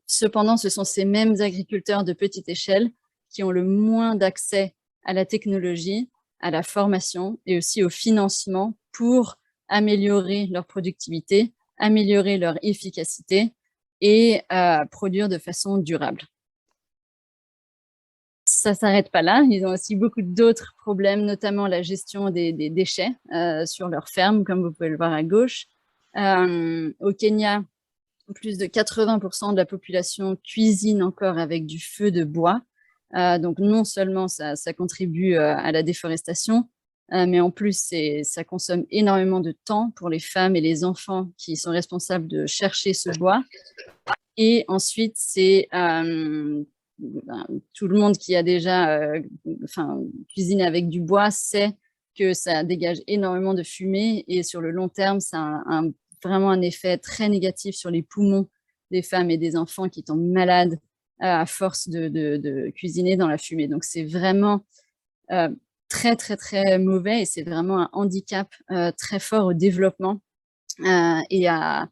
Cependant, ce sont ces mêmes agriculteurs de petite échelle qui ont le moins d'accès à la technologie, à la formation et aussi au financement pour améliorer leur productivité, améliorer leur efficacité et produire de façon durable. Ça ne s'arrête pas là, ils ont aussi beaucoup d'autres problèmes, notamment la gestion des déchets sur leur ferme, comme vous pouvez le voir à gauche. Au Kenya, plus de 80% de la population cuisine encore avec du feu de bois. Donc non seulement ça contribue à la déforestation, mais en plus ça consomme énormément de temps pour les femmes et les enfants qui sont responsables de chercher ce bois. Et ensuite, c'est tout le monde qui a déjà cuisiné avec du bois sait que ça dégage énormément de fumée et sur le long terme, ça a vraiment un effet très négatif sur les poumons des femmes et des enfants qui tombent malades à force de cuisiner dans la fumée. Donc, c'est vraiment très, très, très mauvais et c'est vraiment un handicap très fort au développement et à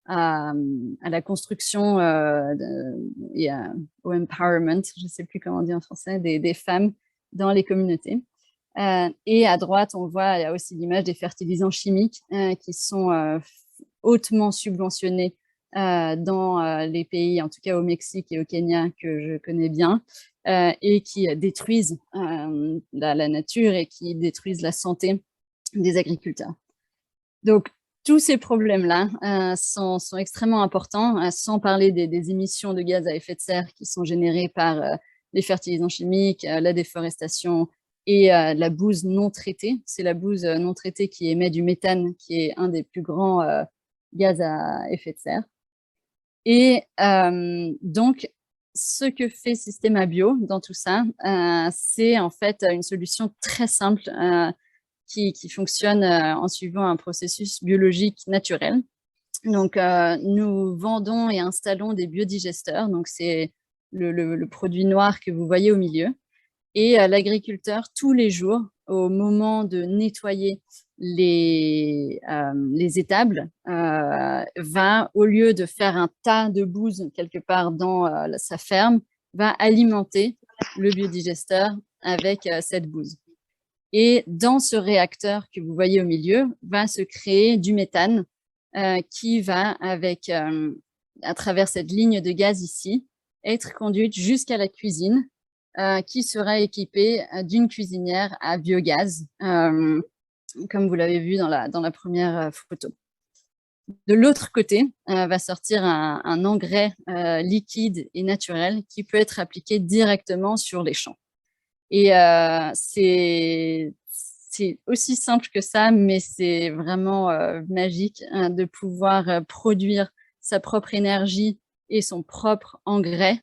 la construction et au empowerment, je ne sais plus comment dire en français, des femmes dans les communautés. Et à droite, on voit, il y a aussi l'image des fertilisants chimiques qui sont hautement subventionnés dans les pays, en tout cas au Mexique et au Kenya, que je connais bien, et qui détruisent la nature et qui détruisent la santé des agriculteurs. Donc, tous ces problèmes-là sont extrêmement importants, sans parler des émissions de gaz à effet de serre qui sont générées par les fertilisants chimiques, la déforestation et la bouse non traitée. C'est la bouse non traitée qui émet du méthane, qui est un des plus grands gaz à effet de serre. Et donc, ce que fait Systema Bio dans tout ça, c'est en fait une solution très simple qui fonctionne en suivant un processus biologique naturel. Donc, nous vendons et installons des biodigesteurs. Donc, c'est le produit noir que vous voyez au milieu. Et l'agriculteur, tous les jours, au moment de nettoyer les étables, va, au lieu de faire un tas de bouse quelque part dans sa ferme, va alimenter le biodigesteur avec cette bouse. Et dans ce réacteur que vous voyez au milieu, va se créer du méthane qui va, à travers cette ligne de gaz ici, être conduite jusqu'à la cuisine, qui sera équipée d'une cuisinière à biogaz, comme vous l'avez vu dans la première photo. De l'autre côté, va sortir un engrais liquide et naturel qui peut être appliqué directement sur les champs. Et c'est aussi simple que ça, mais c'est vraiment magique de pouvoir produire sa propre énergie et son propre engrais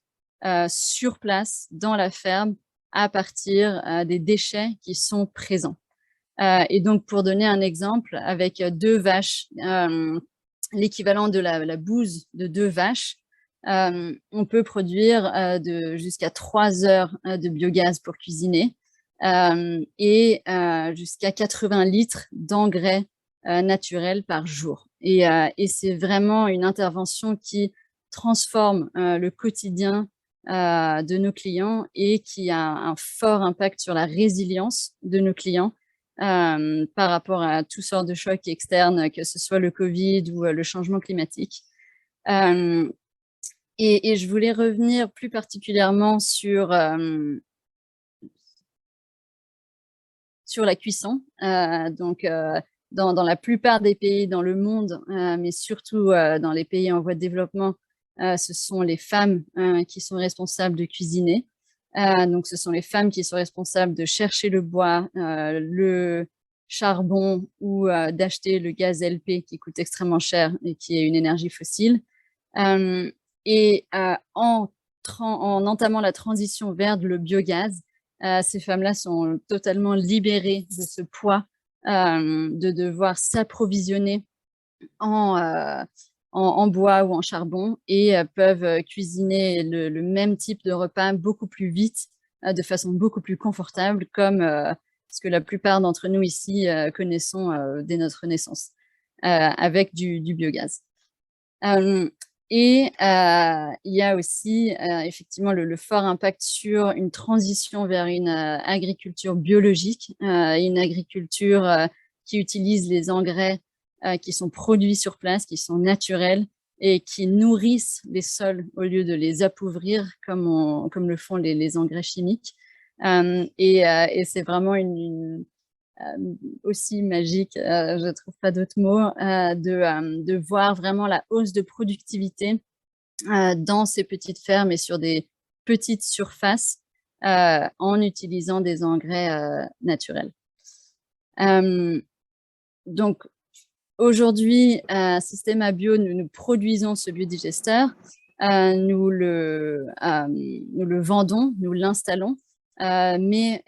sur place, dans la ferme, à partir des déchets qui sont présents. Et donc, pour donner un exemple, avec 2 vaches, l'équivalent de la bouse de 2 vaches, on peut produire jusqu'à 3 heures de biogaz pour cuisiner et jusqu'à 80 litres d'engrais naturel par jour. Et c'est vraiment une intervention qui transforme le quotidien de nos clients et qui a un fort impact sur la résilience de nos clients par rapport à toutes sortes de chocs externes, que ce soit le Covid ou le changement climatique. Et je voulais revenir plus particulièrement sur la cuisson. Donc, dans la plupart des pays dans le monde, mais surtout dans les pays en voie de développement, ce sont les femmes qui sont responsables de cuisiner. Donc, ce sont les femmes qui sont responsables de chercher le bois, le charbon ou d'acheter le gaz LP qui coûte extrêmement cher et qui est une énergie fossile. Et en entamant la transition vers le biogaz, ces femmes-là sont totalement libérées de ce poids de devoir s'approvisionner en bois ou en charbon et peuvent cuisiner le même type de repas beaucoup plus vite de façon beaucoup plus confortable, comme ce que la plupart d'entre nous ici connaissons dès notre naissance, avec du biogaz. Et il y a aussi effectivement le fort impact sur une transition vers une agriculture biologique, une agriculture qui utilise les engrais qui sont produits sur place, qui sont naturels et qui nourrissent les sols au lieu de les appauvrir comme le font les engrais chimiques. Et c'est vraiment aussi magique, je ne trouve pas d'autres mots, de voir vraiment la hausse de productivité dans ces petites fermes et sur des petites surfaces en utilisant des engrais naturels. Donc, aujourd'hui, Systema Bio, nous produisons ce biodigesteur, nous le vendons, nous l'installons, mais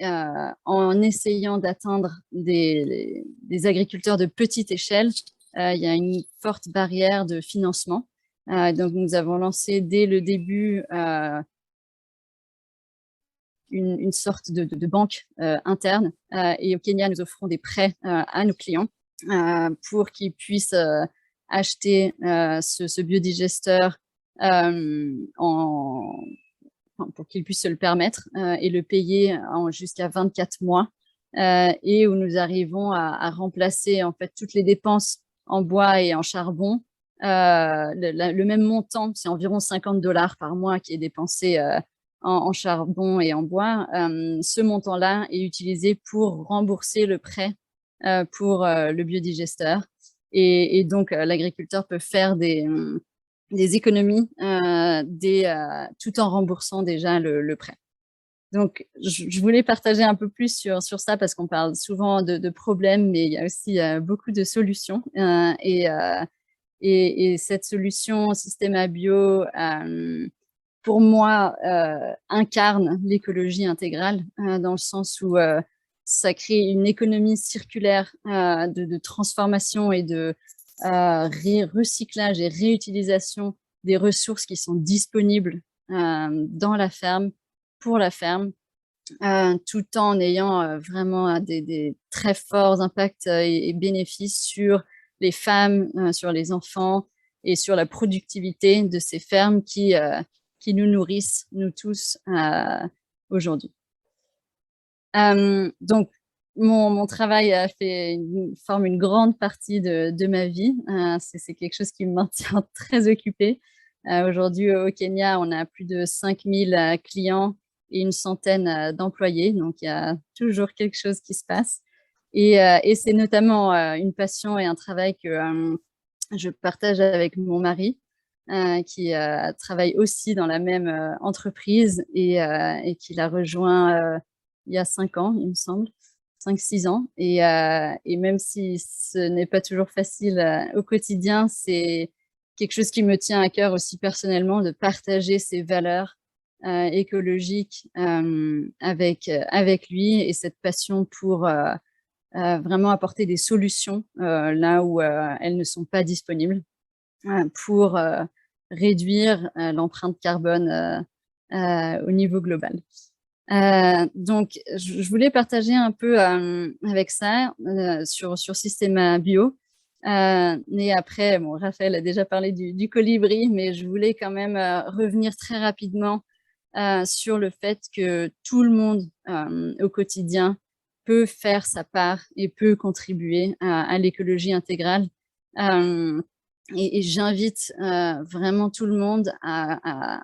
en essayant d'atteindre des agriculteurs de petite échelle, il y a une forte barrière de financement. Donc, nous avons lancé dès le début une sorte de banque interne, et au Kenya, nous offrons des prêts à nos clients pour qu'ils puissent acheter ce biodigesteur pour qu'ils puissent se le permettre et le payer en jusqu'à 24 mois, et où nous arrivons à remplacer en fait toutes les dépenses en bois et en charbon. Le même montant, c'est environ $50 par mois qui est dépensé en charbon et en bois. Ce montant-là est utilisé pour rembourser le prêt pour le biodigesteur. Et donc, l'agriculteur peut faire des économies tout en remboursant déjà le prêt. Donc, je voulais partager un peu plus sur ça parce qu'on parle souvent de problèmes, mais il y a aussi beaucoup de solutions. Et cette solution Systema Bio, pour moi, incarne l'écologie intégrale dans le sens où ça crée une économie circulaire de transformation et de recyclage et réutilisation des ressources qui sont disponibles dans la ferme, pour la ferme, tout en ayant vraiment des très forts impacts et bénéfices sur les femmes, sur les enfants et sur la productivité de ces fermes qui nous nourrissent, nous tous, aujourd'hui. Donc, mon travail forme une grande partie de ma vie. C'est quelque chose qui me maintient très occupée. Aujourd'hui, au Kenya, on a plus de 5000 clients et une centaine d'employés. Donc, il y a toujours quelque chose qui se passe. Et c'est notamment une passion et un travail que je partage avec mon mari, qui travaille aussi dans la même entreprise et qui l'a rejoint il y a 5 ans, il me semble, 5-6 ans. Et même si ce n'est pas toujours facile au quotidien, c'est quelque chose qui me tient à cœur aussi personnellement, de partager ces valeurs écologiques avec lui et cette passion pour vraiment apporter des solutions là où elles ne sont pas disponibles pour réduire l'empreinte carbone au niveau global. Donc, je voulais partager un peu avec ça sur Systema Bio. Et après, bon, Raphaël a déjà parlé du colibri, mais je voulais quand même revenir très rapidement sur le fait que tout le monde au quotidien peut faire sa part et peut contribuer à l'écologie intégrale. Et j'invite vraiment tout le monde à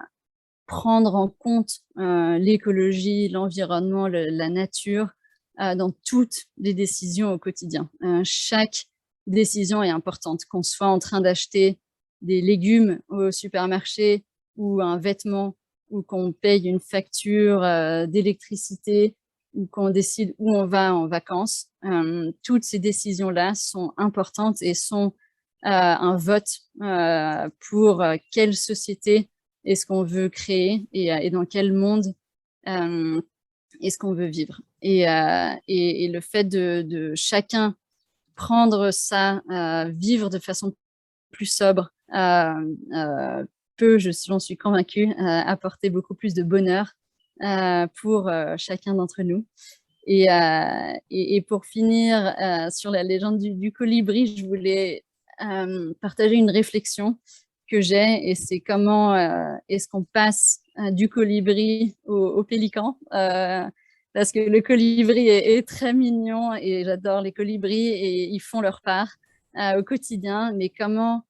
prendre en compte l'écologie, l'environnement, la nature dans toutes les décisions au quotidien. Chaque décision est importante, qu'on soit en train d'acheter des légumes au supermarché ou un vêtement, ou qu'on paye une facture d'électricité, ou qu'on décide où on va en vacances. Toutes ces décisions-là sont importantes et sont un vote pour quelle société est-ce qu'on veut créer et dans quel monde est-ce qu'on veut vivre. Et le fait de chacun prendre ça, vivre de façon plus sobre, peut, j'en suis convaincue, apporter beaucoup plus de bonheur pour chacun d'entre nous. Et pour finir sur la légende du colibri, je voulais partager une réflexion que j'ai, et c'est comment est-ce qu'on passe du colibri au pélican, parce que le colibri est très mignon et j'adore les colibris et ils font leur part au quotidien, mais comment,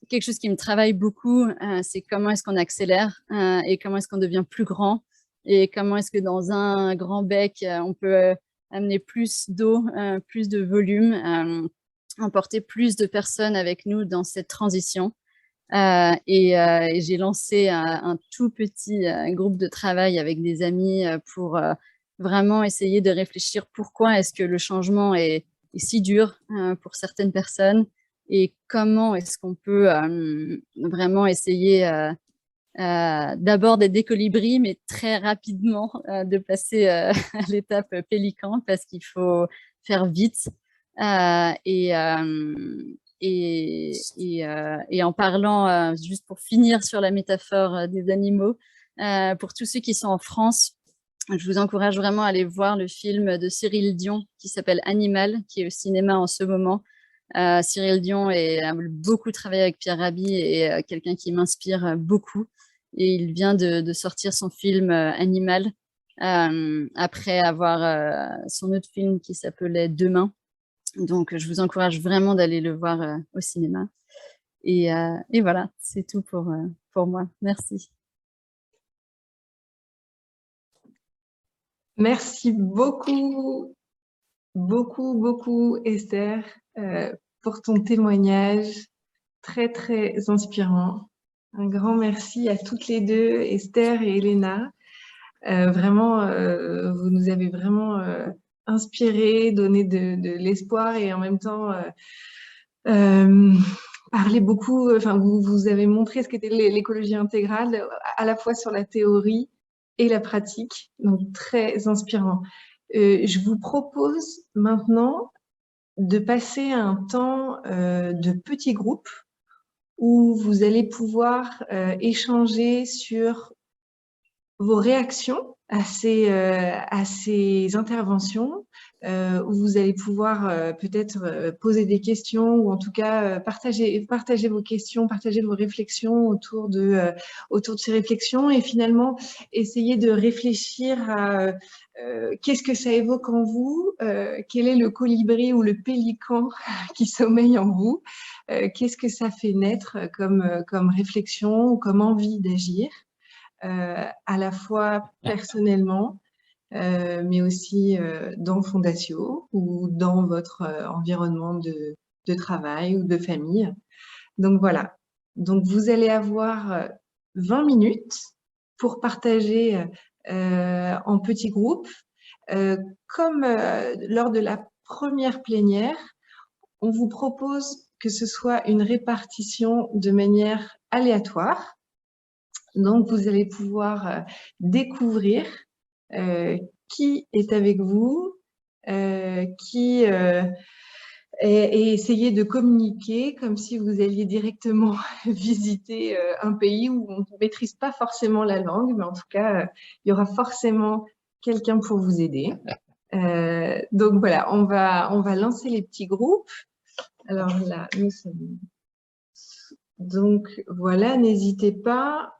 quelque chose qui me travaille beaucoup, c'est comment est-ce qu'on accélère et comment est-ce qu'on devient plus grand, et comment est-ce que dans un grand bec, on peut amener plus d'eau, plus de volume, emporter plus de personnes avec nous dans cette transition. Et j'ai lancé un tout petit groupe de travail avec des amis pour vraiment essayer de réfléchir pourquoi est-ce que le changement est si dur pour certaines personnes, et comment est-ce qu'on peut vraiment essayer d'abord d'être des colibris, mais très rapidement de passer à l'étape pélican, parce qu'il faut faire vite. Et en parlant, juste pour finir sur la métaphore des animaux, pour tous ceux qui sont en France, je vous encourage vraiment à aller voir le film de Cyril Dion qui s'appelle Animal, qui est au cinéma en ce moment. Cyril Dion a beaucoup travaillé avec Pierre Rabhi et quelqu'un qui m'inspire beaucoup. Et il vient de sortir son film Animal après avoir son autre film qui s'appelait Demain. Donc, je vous encourage vraiment d'aller le voir au cinéma. Et voilà, c'est tout pour moi. Merci. Merci beaucoup, beaucoup, Esther, pour ton témoignage très, très inspirant. Un grand merci à toutes les deux, Esther et Elena. Vraiment, vous nous avez vraiment inspiré, donné de l'espoir, et en même temps parlé beaucoup, enfin vous avez montré ce qu'était l'écologie intégrale, à la fois sur la théorie et la pratique, donc très inspirant. Je vous propose maintenant de passer un temps de petits groupes où vous allez pouvoir échanger sur vos réactions à ces interventions, où vous allez pouvoir peut-être poser des questions, ou en tout cas partager vos questions, partager vos réflexions autour de ces réflexions, et finalement essayer de réfléchir à qu'est-ce que ça évoque en vous, quel est le colibri ou le pélican qui sommeille en vous, qu'est-ce que ça fait naître comme réflexion ou comme envie d'agir, à la fois personnellement, mais aussi dans Fondatio ou dans votre environnement de travail ou de famille. Donc voilà, donc vous allez avoir 20 minutes pour partager en petits groupes. Comme lors de la première plénière, on vous propose que ce soit une répartition de manière aléatoire. Donc, vous allez pouvoir découvrir qui est avec vous, et essayer de communiquer comme si vous alliez directement visiter un pays où on ne maîtrise pas forcément la langue, mais en tout cas, il y aura forcément quelqu'un pour vous aider. Donc voilà, on va lancer les petits groupes. Alors là, nous sommes... Donc voilà, n'hésitez pas.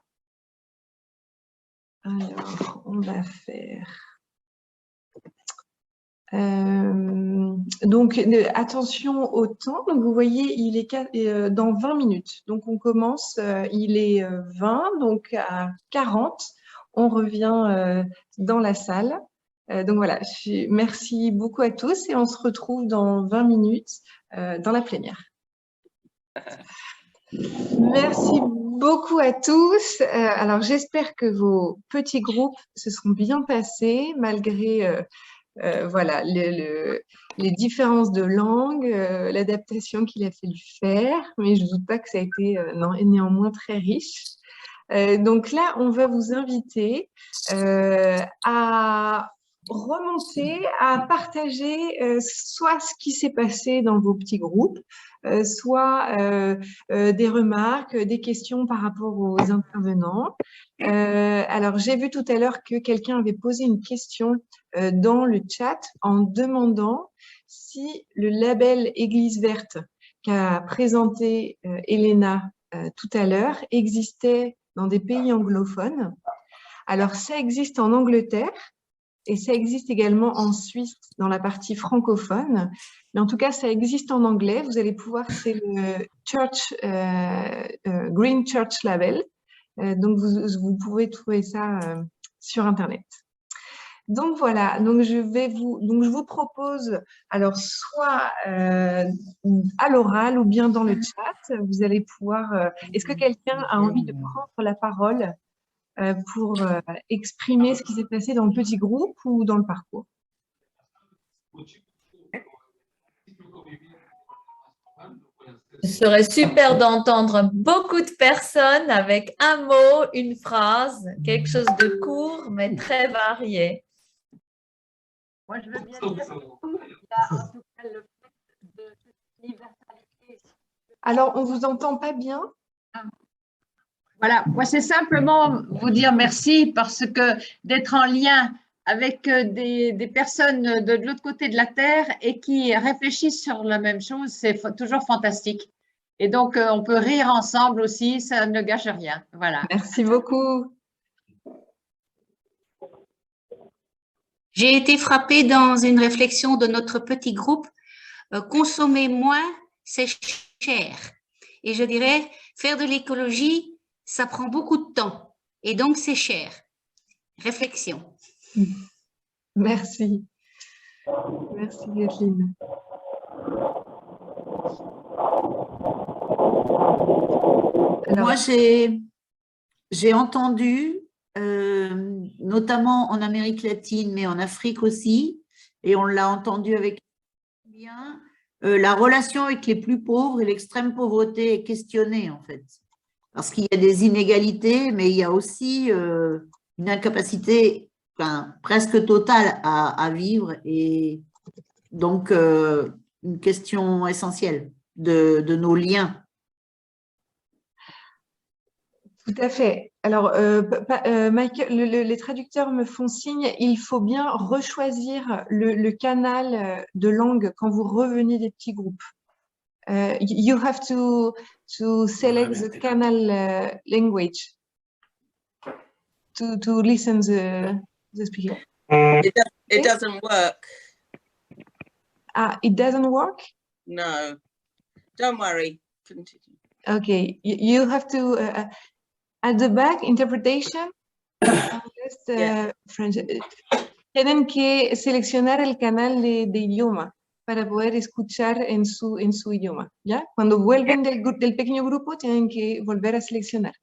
Alors, on va faire... donc, attention au temps. Donc, vous voyez, il est dans 20 minutes. Donc, on commence, il est 20, donc à 40, on revient dans la salle. Donc, voilà, merci beaucoup à tous et on se retrouve dans 20 minutes dans la plénière. Merci beaucoup à tous. Alors, j'espère que vos petits groupes se sont bien passés malgré voilà, les différences de langue, l'adaptation qu'il a fallu faire, mais je ne doute pas que ça a été néanmoins très riche. Donc là, on va vous inviter à remoncer à partager soit ce qui s'est passé dans vos petits groupes, soit des remarques, des questions par rapport aux intervenants. Alors, j'ai vu tout à l'heure que quelqu'un avait posé une question dans le chat en demandant si le label Église verte qu'a présenté Elena tout à l'heure existait dans des pays anglophones. Alors, ça existe en Angleterre et ça existe également en Suisse dans la partie francophone. Mais en tout cas, ça existe en anglais. Vous allez pouvoir, c'est le Green Church Label. Donc, vous pouvez trouver ça sur Internet. Donc, voilà. Donc, je vous propose, alors, soit à l'oral ou bien dans le chat, vous allez pouvoir… Est-ce que quelqu'un a envie de prendre la parole pour exprimer ce qui s'est passé dans le petit groupe ou dans le parcours? Ce serait super d'entendre beaucoup de personnes avec un mot, une phrase, quelque chose de court mais très varié. Moi, je veux bien dire en tout cas le fait de l'universalité. Alors, on ne vous entend pas bien. Voilà, moi c'est simplement vous dire merci parce que d'être en lien avec des personnes de l'autre côté de la Terre et qui réfléchissent sur la même chose, c'est toujours fantastique. Et donc, on peut rire ensemble aussi, ça ne gâche rien. Voilà. Merci beaucoup. J'ai été frappée dans une réflexion de notre petit groupe, consommer moins, c'est cher. Et je dirais, faire de l'écologie, ça prend beaucoup de temps et donc c'est cher. Réflexion. Merci. Merci, Kathleen. Alors, moi, j'ai entendu, notamment en Amérique latine, mais en Afrique aussi, et on l'a entendu avec bien, la relation avec les plus pauvres et l'extrême pauvreté est questionnée, en fait. Parce qu'il y a des inégalités, mais il y a aussi une incapacité presque totale à vivre. Et donc, une question essentielle de nos liens. Tout à fait. Alors, Michael, les traducteurs me font signe, il faut bien rechoisir le canal de langue quand vous revenez des petits groupes. You have to select the canal language to listen the speaker. It doesn't work. Ah, it doesn't work? No, don't worry. Continue. Okay, you have to at the back interpretation. French. Tienen que seleccionar el canal de idioma para poder escuchar en su idioma, ¿ya? Cuando vuelven del pequeño grupo, tienen que volver a seleccionar.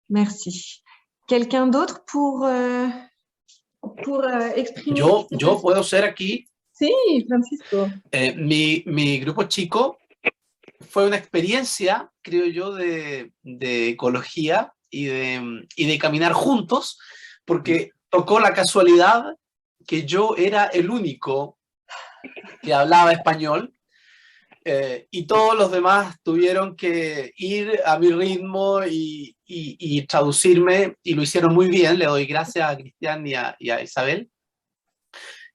Merci. ¿Quelqu'un d'autre pour exprimer? Yo puedo ser aquí. Sí, Francisco. Mi grupo chico fue una experiencia, creo yo, de ecología y de caminar juntos, porque tocó la casualidad que yo era el único que hablaba español y todos los demás tuvieron que ir a mi ritmo y traducirme, y lo hicieron muy bien. Le doy gracias a Cristian y a Isabel.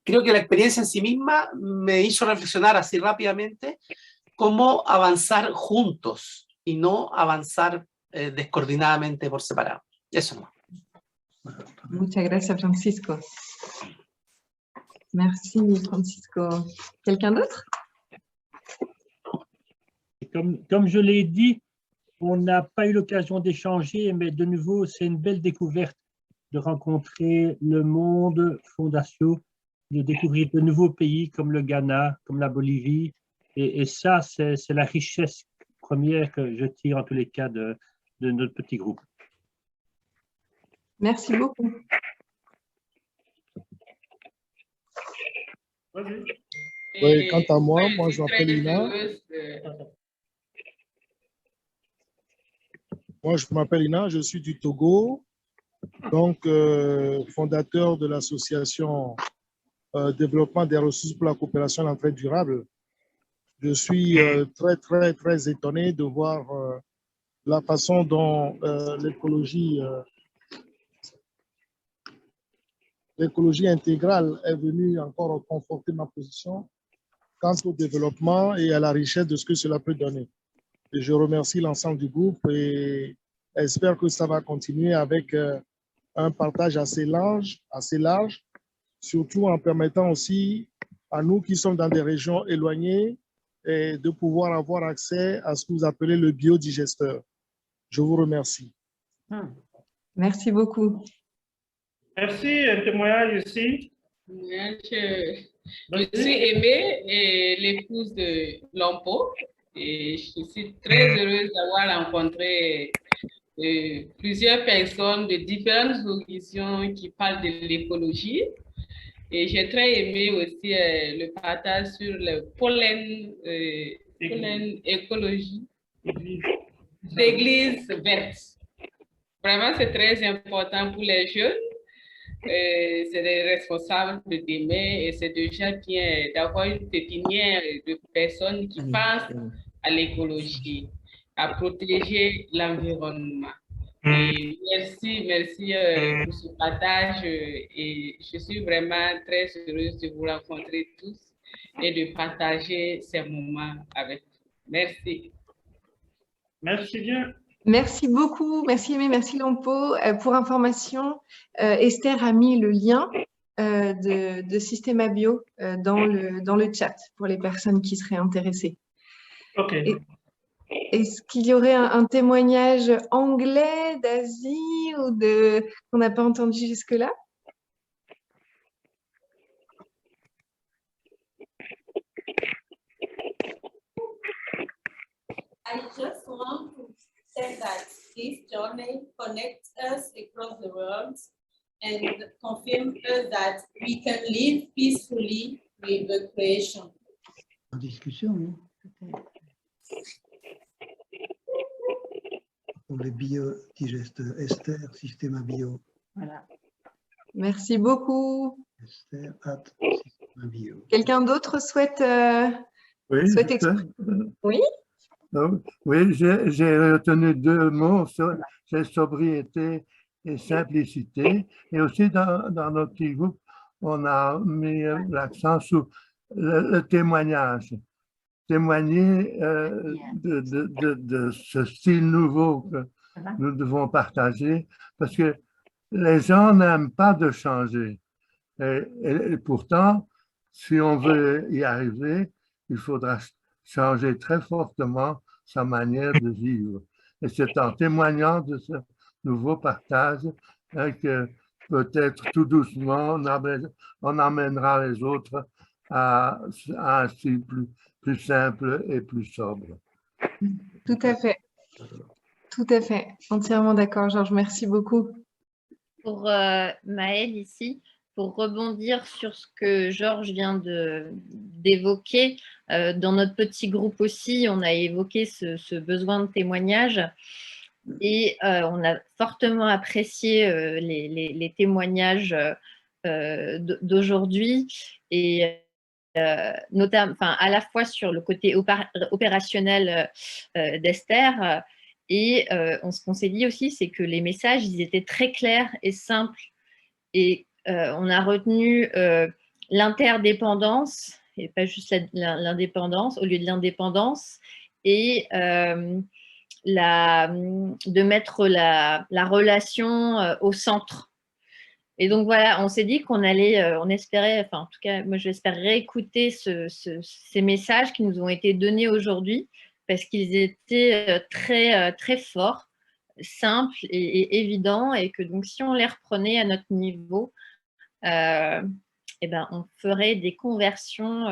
Creo que la experiencia en sí misma me hizo reflexionar así rápidamente cómo avanzar juntos y no avanzar descoordinadamente por separado. Eso no. Muchas gracias, Francisco. Merci, Francisco. Quelqu'un d'autre? Comme je l'ai dit, on n'a pas eu l'occasion d'échanger, mais de nouveau, c'est une belle découverte de rencontrer le monde Fondatio, de découvrir de nouveaux pays comme le Ghana, comme la Bolivie. Et ça, c'est la richesse première que je tire en tous les cas de notre petit groupe. Merci beaucoup. Oui, quant à moi, je m'appelle Ina. Moi, je m'appelle Ina, je suis du Togo. donc fondateur de l'association Développement des ressources pour la coopération et l'entraide durable. Je suis très étonné de voir la façon dont l'écologie intégrale est venue encore conforter ma position quant au développement et à la richesse de ce que cela peut donner. Et je remercie l'ensemble du groupe et j'espère que ça va continuer avec un partage assez large, surtout en permettant aussi à nous qui sommes dans des régions éloignées et de pouvoir avoir accès à ce que vous appelez le biodigesteur. Je vous remercie. Merci beaucoup. Merci, un témoignage ici. Je suis Aimée, et l'épouse de Lompo, et je suis très heureuse d'avoir rencontré plusieurs personnes de différentes horizons qui parlent de l'écologie. Et j'ai très aimé aussi le partage sur le pollen écologie d'église verte. Vraiment, c'est très important pour les jeunes. C'est des responsables de demain et c'est déjà bien d'avoir une pépinière de personnes qui pensent à l'écologie, à protéger l'environnement. Et merci pour ce partage et je suis vraiment très heureuse de vous rencontrer tous et de partager ces moments avec vous. Merci. Merci bien. Merci beaucoup, merci Aimé, merci Lompo. Pour information, Esther a mis le lien de Systema Bio dans le chat pour les personnes qui seraient intéressées. Ok. Est-ce qu'il y aurait un témoignage anglais, d'Asie ou qu'on n'a pas entendu jusque-là? I just want to say that this journey connects us across the world and confirms us that we can live peacefully with the creation. En discussion, non? Pour les biodigesteurs, Esther, Systema Bio. Voilà. Merci beaucoup. Esther, Systema Bio. Quelqu'un d'autre souhaite, Oui, Oui. Oui, j'ai retenu deux mots, c'est sobriété et simplicité. Et aussi dans notre petit groupe, on a mis l'accent sur le témoignage. Témoigner de ce style nouveau que nous devons partager, parce que les gens n'aiment pas de changer. Et pourtant, si on veut y arriver, il faudra changer très fortement sa manière de vivre. Et c'est en témoignant de ce nouveau partage que peut-être tout doucement, on amènera les autres à un style plus simple et plus sobre. Tout à fait. Tout à fait. Entièrement d'accord, Georges. Merci beaucoup. Pour Maëlle ici, pour rebondir sur ce que Georges vient d'évoquer, dans notre petit groupe aussi, on a évoqué ce besoin de témoignage et on a fortement apprécié les témoignages d'aujourd'hui et notamment, à la fois sur le côté opérationnel d'Esther et ce qu'on s'est dit aussi, c'est que les messages, ils étaient très clairs et simples et on a retenu l'interdépendance et pas juste l'indépendance au lieu de l'indépendance et de mettre la relation au centre. Et donc voilà, on s'est dit qu'on allait, on espérait, enfin en tout cas moi j'espère réécouter ces messages qui nous ont été donnés aujourd'hui parce qu'ils étaient très forts, simples et évidents et que donc si on les reprenait à notre niveau, on ferait des conversions,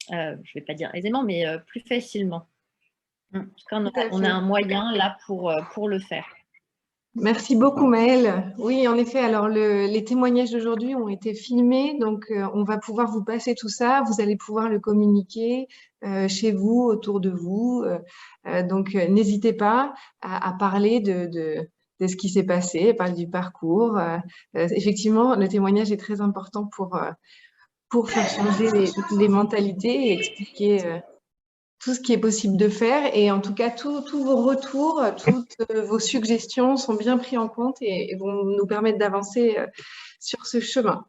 je ne vais pas dire aisément, mais plus facilement. En tout cas, on a un moyen là pour le faire. Merci beaucoup Maëlle. Oui, en effet, alors les témoignages d'aujourd'hui ont été filmés, donc on va pouvoir vous passer tout ça. Vous allez pouvoir le communiquer chez vous, autour de vous. Donc, n'hésitez pas à parler de ce qui s'est passé, elle parle du parcours. Effectivement, le témoignage est très important pour faire changer les mentalités et expliquer tout ce qui est possible de faire. Et en tout cas, tous vos retours, toutes vos suggestions sont bien pris en compte et vont nous permettre d'avancer sur ce chemin.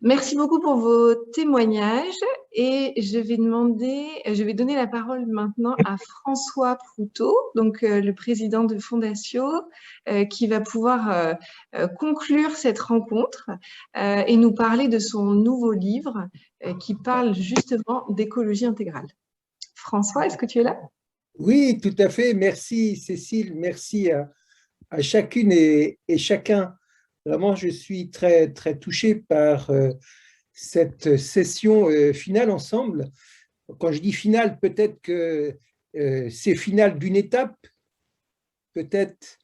Merci beaucoup pour vos témoignages et je vais donner la parole maintenant à François Proutot, donc le président de Fondatio, qui va pouvoir conclure cette rencontre et nous parler de son nouveau livre qui parle justement d'écologie intégrale. François, est-ce que tu es là? Oui, tout à fait. Merci Cécile, merci à chacune et chacun. Vraiment, je suis très, très touché par cette session finale ensemble. Quand je dis finale, peut-être que c'est finale d'une étape, peut-être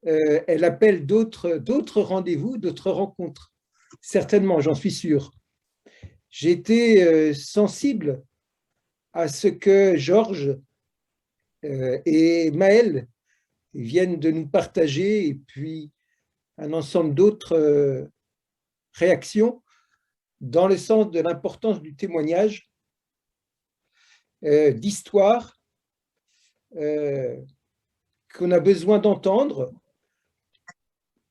elle appelle d'autres rendez-vous, d'autres rencontres. Certainement, j'en suis sûr. J'ai été sensible à ce que Georges et Maëlle viennent de nous partager et puis un ensemble d'autres réactions dans le sens de l'importance du témoignage, d'histoire qu'on a besoin d'entendre,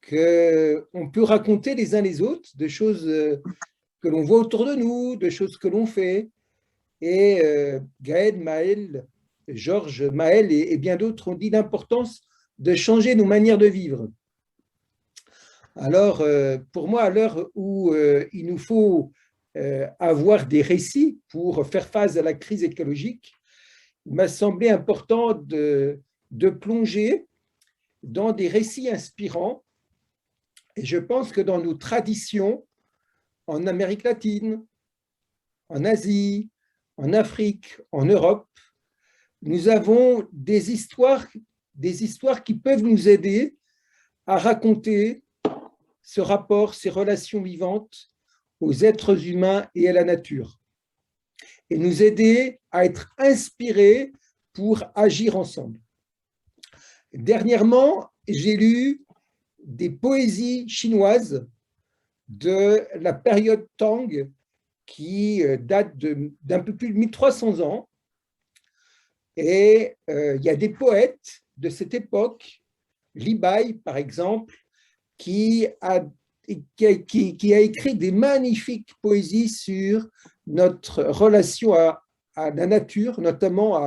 qu'on peut raconter les uns les autres, de choses que l'on voit autour de nous, de choses que l'on fait. Et Gaël, Maëlle, Georges, Maëlle et bien d'autres ont dit l'importance de changer nos manières de vivre. Alors, pour moi, à l'heure où il nous faut avoir des récits pour faire face à la crise écologique, il m'a semblé important de plonger dans des récits inspirants. Et je pense que dans nos traditions, en Amérique latine, en Asie, en Afrique, en Europe, nous avons des histoires qui peuvent nous aider à raconter ce rapport, ces relations vivantes aux êtres humains et à la nature, et nous aider à être inspirés pour agir ensemble. Dernièrement, j'ai lu des poésies chinoises de la période Tang qui date d'un peu plus de 1300 ans. Et il y a des poètes de cette époque, Li Bai par exemple, qui a écrit des magnifiques poésies sur notre relation à la nature, notamment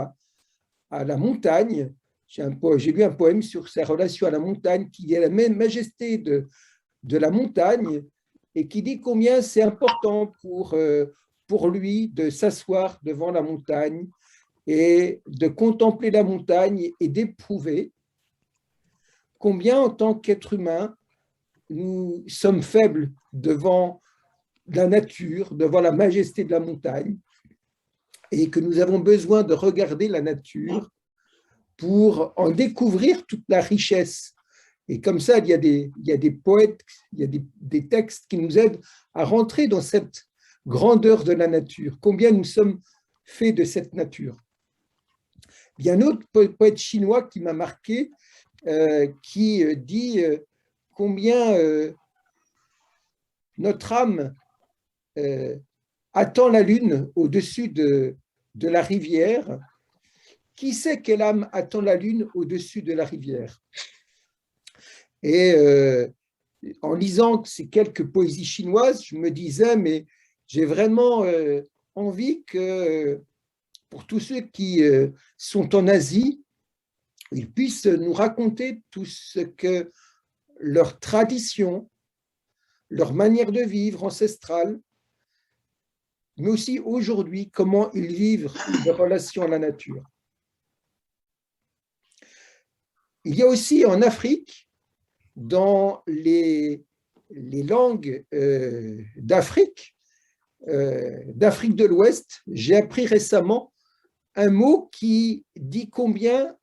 à la montagne. J'ai lu un poème sur sa relation à la montagne, qui est la même majesté de la montagne, et qui dit combien c'est important pour lui de s'asseoir devant la montagne et de contempler la montagne et d'éprouver combien, en tant qu'être humain, nous sommes faibles devant la nature, devant la majesté de la montagne, et que nous avons besoin de regarder la nature pour en découvrir toute la richesse. Et comme ça, il y a des poètes, il y a des textes qui nous aident à rentrer dans cette grandeur de la nature, combien nous sommes faits de cette nature. Il y a un autre poète chinois qui m'a marqué, qui dit combien notre âme attend la lune au-dessus de la rivière. Qui sait quelle âme attend la lune au-dessus de la rivière? Et en lisant ces quelques poésies chinoises, je me disais, mais j'ai vraiment envie que pour tous ceux qui sont en Asie, ils puissent nous raconter tout ce que leur tradition, leur manière de vivre ancestrale, mais aussi aujourd'hui, comment ils vivent leur relation à la nature. Il y a aussi en Afrique, dans les langues d'Afrique de l'Ouest, j'ai appris récemment un mot qui dit combien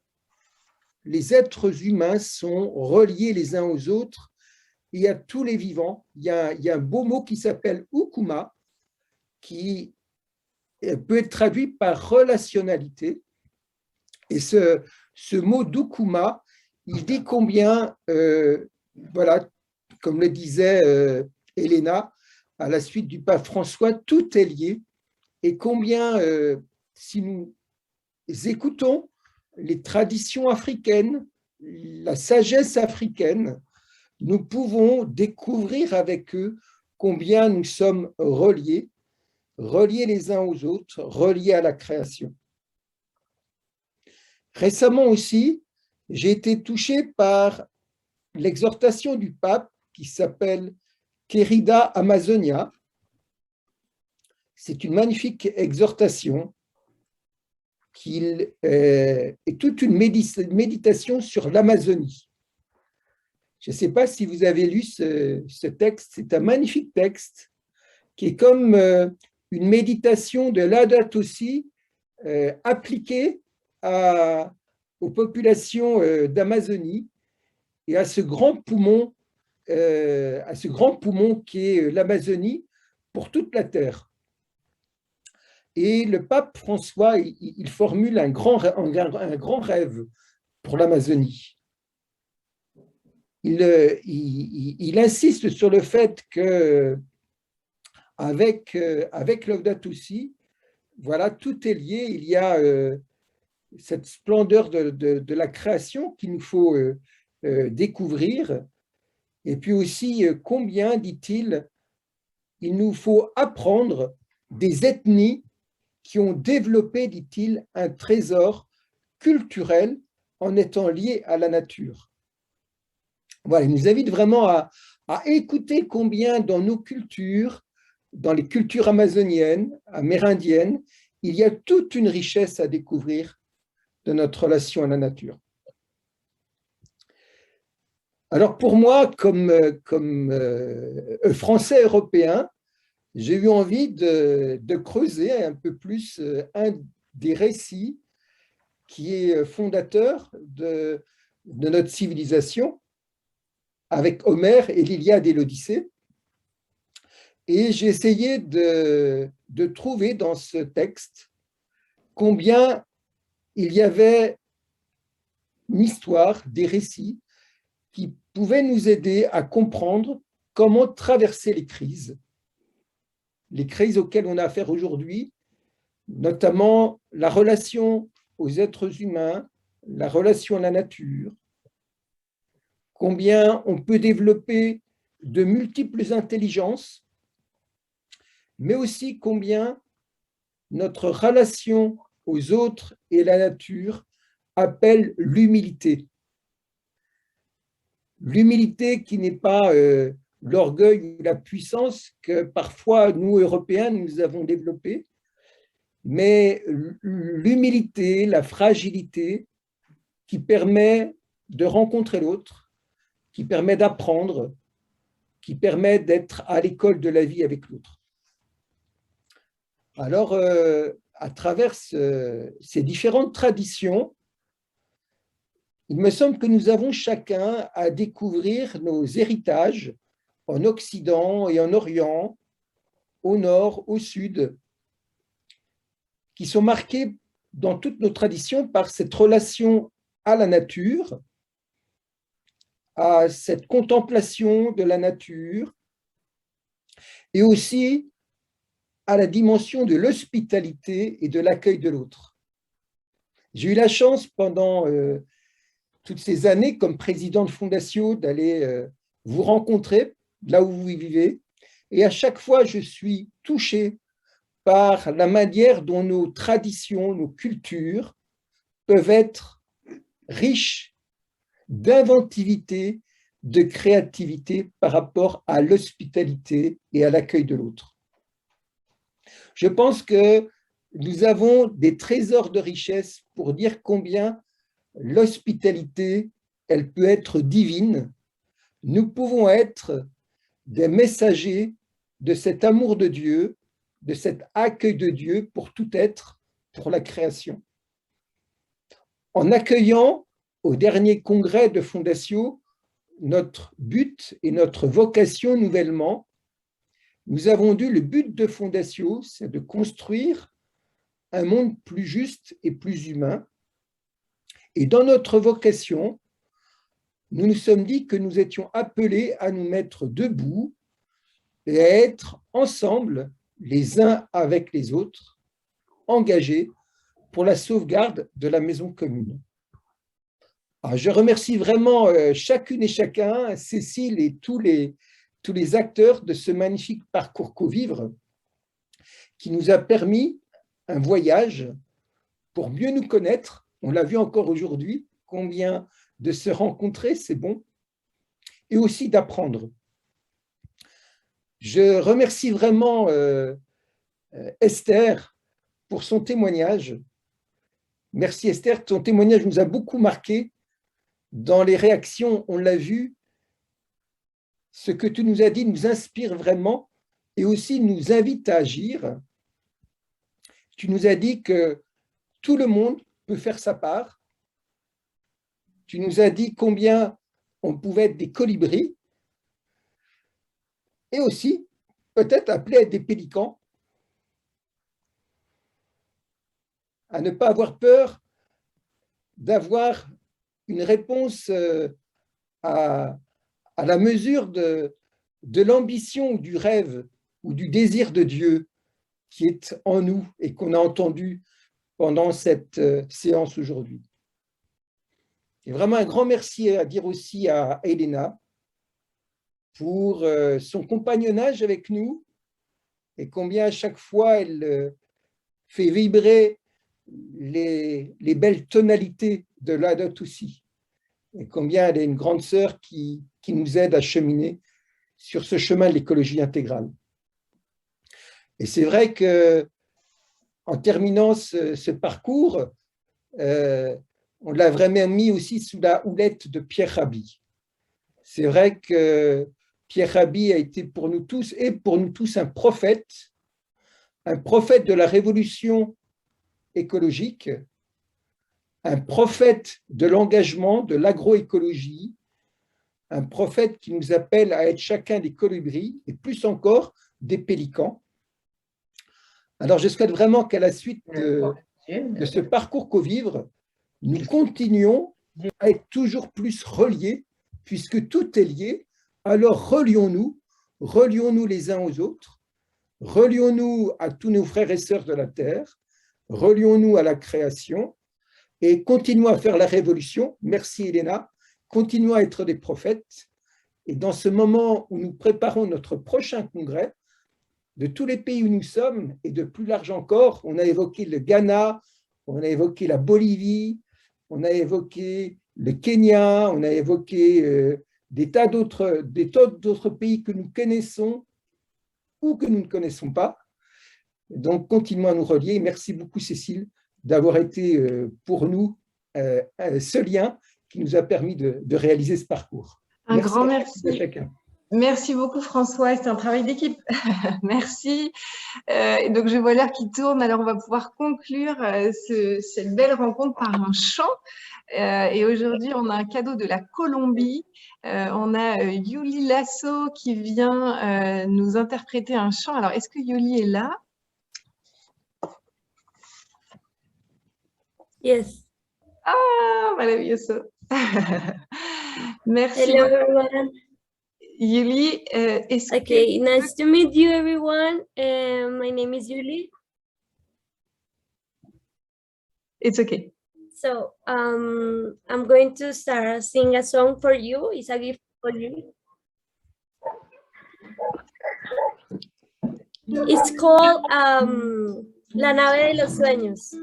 les êtres humains sont reliés les uns aux autres et à tous les vivants. Il y a un beau mot qui s'appelle ukuma, qui peut être traduit par relationnalité. Et ce mot d'ukuma, il dit combien, voilà, comme le disait Elena, à la suite du pape François, tout est lié, et combien, si nous écoutons les traditions africaines, la sagesse africaine, nous pouvons découvrir avec eux combien nous sommes reliés les uns aux autres, reliés à la création. Récemment aussi, j'ai été touché par l'exhortation du pape qui s'appelle Querida Amazonia. C'est une magnifique exhortation qui est toute une méditation sur l'Amazonie. Je ne sais pas si vous avez lu ce texte, c'est un magnifique texte qui est comme une méditation de Laudato Si appliquée aux populations d'Amazonie et à ce grand poumon qui est l'Amazonie pour toute la Terre. Et le pape François, il formule un grand rêve pour l'Amazonie. Il insiste sur le fait que avec Laudato Si, voilà, tout est lié. Il y a cette splendeur de la création qu'il nous faut découvrir. Et puis aussi, combien, dit-il, il nous faut apprendre des ethnies qui ont développé, dit-il, un trésor culturel en étant liés à la nature. Voilà, il nous invite vraiment à écouter combien dans nos cultures, dans les cultures amazoniennes, amérindiennes, il y a toute une richesse à découvrir de notre relation à la nature. Alors pour moi, comme Français européen, j'ai eu envie de creuser un peu plus un des récits qui est fondateur de notre civilisation, avec Homère et l'Iliade et l'Odyssée. Et j'ai essayé de trouver dans ce texte combien il y avait une histoire, des récits qui pouvaient nous aider à comprendre comment traverser les crises auxquelles on a affaire aujourd'hui, notamment la relation aux êtres humains, la relation à la nature, combien on peut développer de multiples intelligences, mais aussi combien notre relation aux autres et la nature appelle l'humilité. L'humilité qui n'est pas l'orgueil ou la puissance que parfois nous, Européens, nous avons développé, mais l'humilité, la fragilité qui permet de rencontrer l'autre, qui permet d'apprendre, qui permet d'être à l'école de la vie avec l'autre. Alors, à travers ces différentes traditions, il me semble que nous avons chacun à découvrir nos héritages en Occident et en Orient, au Nord, au Sud, qui sont marqués dans toutes nos traditions par cette relation à la nature, à cette contemplation de la nature, et aussi à la dimension de l'hospitalité et de l'accueil de l'autre. J'ai eu la chance pendant toutes ces années comme président de Fondatio d'aller vous rencontrer là où vous vivez, et à chaque fois je suis touché par la manière dont nos traditions, nos cultures peuvent être riches d'inventivité, de créativité par rapport à l'hospitalité et à l'accueil de l'autre. Je pense que nous avons des trésors de richesse pour dire combien l'hospitalité, elle peut être divine. Nous pouvons être des messagers de cet amour de Dieu, de cet accueil de Dieu pour tout être, pour la création. En accueillant au dernier congrès de Fondatio notre but et notre vocation nouvellement, nous avons dit le but de Fondatio, c'est de construire un monde plus juste et plus humain. Et dans notre vocation, nous nous sommes dit que nous étions appelés à nous mettre debout et à être ensemble, les uns avec les autres, engagés pour la sauvegarde de la maison commune. Alors, je remercie vraiment chacune et chacun, Cécile et tous les acteurs de ce magnifique parcours Co-Vivre qui nous a permis un voyage pour mieux nous connaître. On l'a vu encore aujourd'hui, combien de se rencontrer, c'est bon, et aussi d'apprendre. Je remercie vraiment Esther pour son témoignage. Merci Esther, ton témoignage nous a beaucoup marqué. Dans les réactions, on l'a vu, ce que tu nous as dit nous inspire vraiment et aussi nous invite à agir. Tu nous as dit que tout le monde peut faire sa part. Tu nous as dit combien on pouvait être des colibris et aussi peut-être appelés à être des pélicans, à ne pas avoir peur d'avoir une réponse à la mesure de l'ambition ou du rêve ou du désir de Dieu qui est en nous et qu'on a entendu pendant cette séance aujourd'hui. Et vraiment un grand merci à dire aussi à Elena pour son compagnonnage avec nous et combien à chaque fois elle fait vibrer les belles tonalités de l'Adot aussi. Et combien elle est une grande sœur qui nous aide à cheminer sur ce chemin de l'écologie intégrale. Et c'est vrai que en terminant ce parcours, on l'a vraiment mis aussi sous la houlette de Pierre Rabhi. C'est vrai que Pierre Rabhi a été pour nous tous un prophète de la révolution écologique, un prophète de l'engagement, de l'agroécologie, un prophète qui nous appelle à être chacun des colibris et plus encore des pélicans. Alors je souhaite vraiment qu'à la suite de ce parcours Co-Vivre, nous continuons à être toujours plus reliés, puisque tout est lié. Alors relions-nous les uns aux autres, relions-nous à tous nos frères et sœurs de la terre, relions-nous à la création et continuons à faire la révolution. Merci Elena, continuons à être des prophètes. Et dans ce moment où nous préparons notre prochain congrès, de tous les pays où nous sommes et de plus large encore, on a évoqué le Ghana, on a évoqué la Bolivie, on a évoqué le Kenya, on a évoqué des tas d'autres pays que nous connaissons ou que nous ne connaissons pas. Donc, continuons à nous relier. Merci beaucoup, Cécile, d'avoir été pour nous ce lien qui nous a permis de réaliser ce parcours. Un grand merci à chacun. Merci beaucoup François, c'est un travail d'équipe. Merci. Donc je vois l'heure qui tourne, alors on va pouvoir conclure cette belle rencontre par un chant. Et aujourd'hui, on a un cadeau de la Colombie. On a Yuli Lasso qui vient nous interpréter un chant. Alors, est-ce que Yuli est là? Yes. Ah, maravilloso. Merci. Hello, everyone. Yuli, okay, nice to meet you, everyone. My name is Yuli. It's okay. So, I'm going to start sing a song for you. It's a gift for you. It's called La nave de los sueños.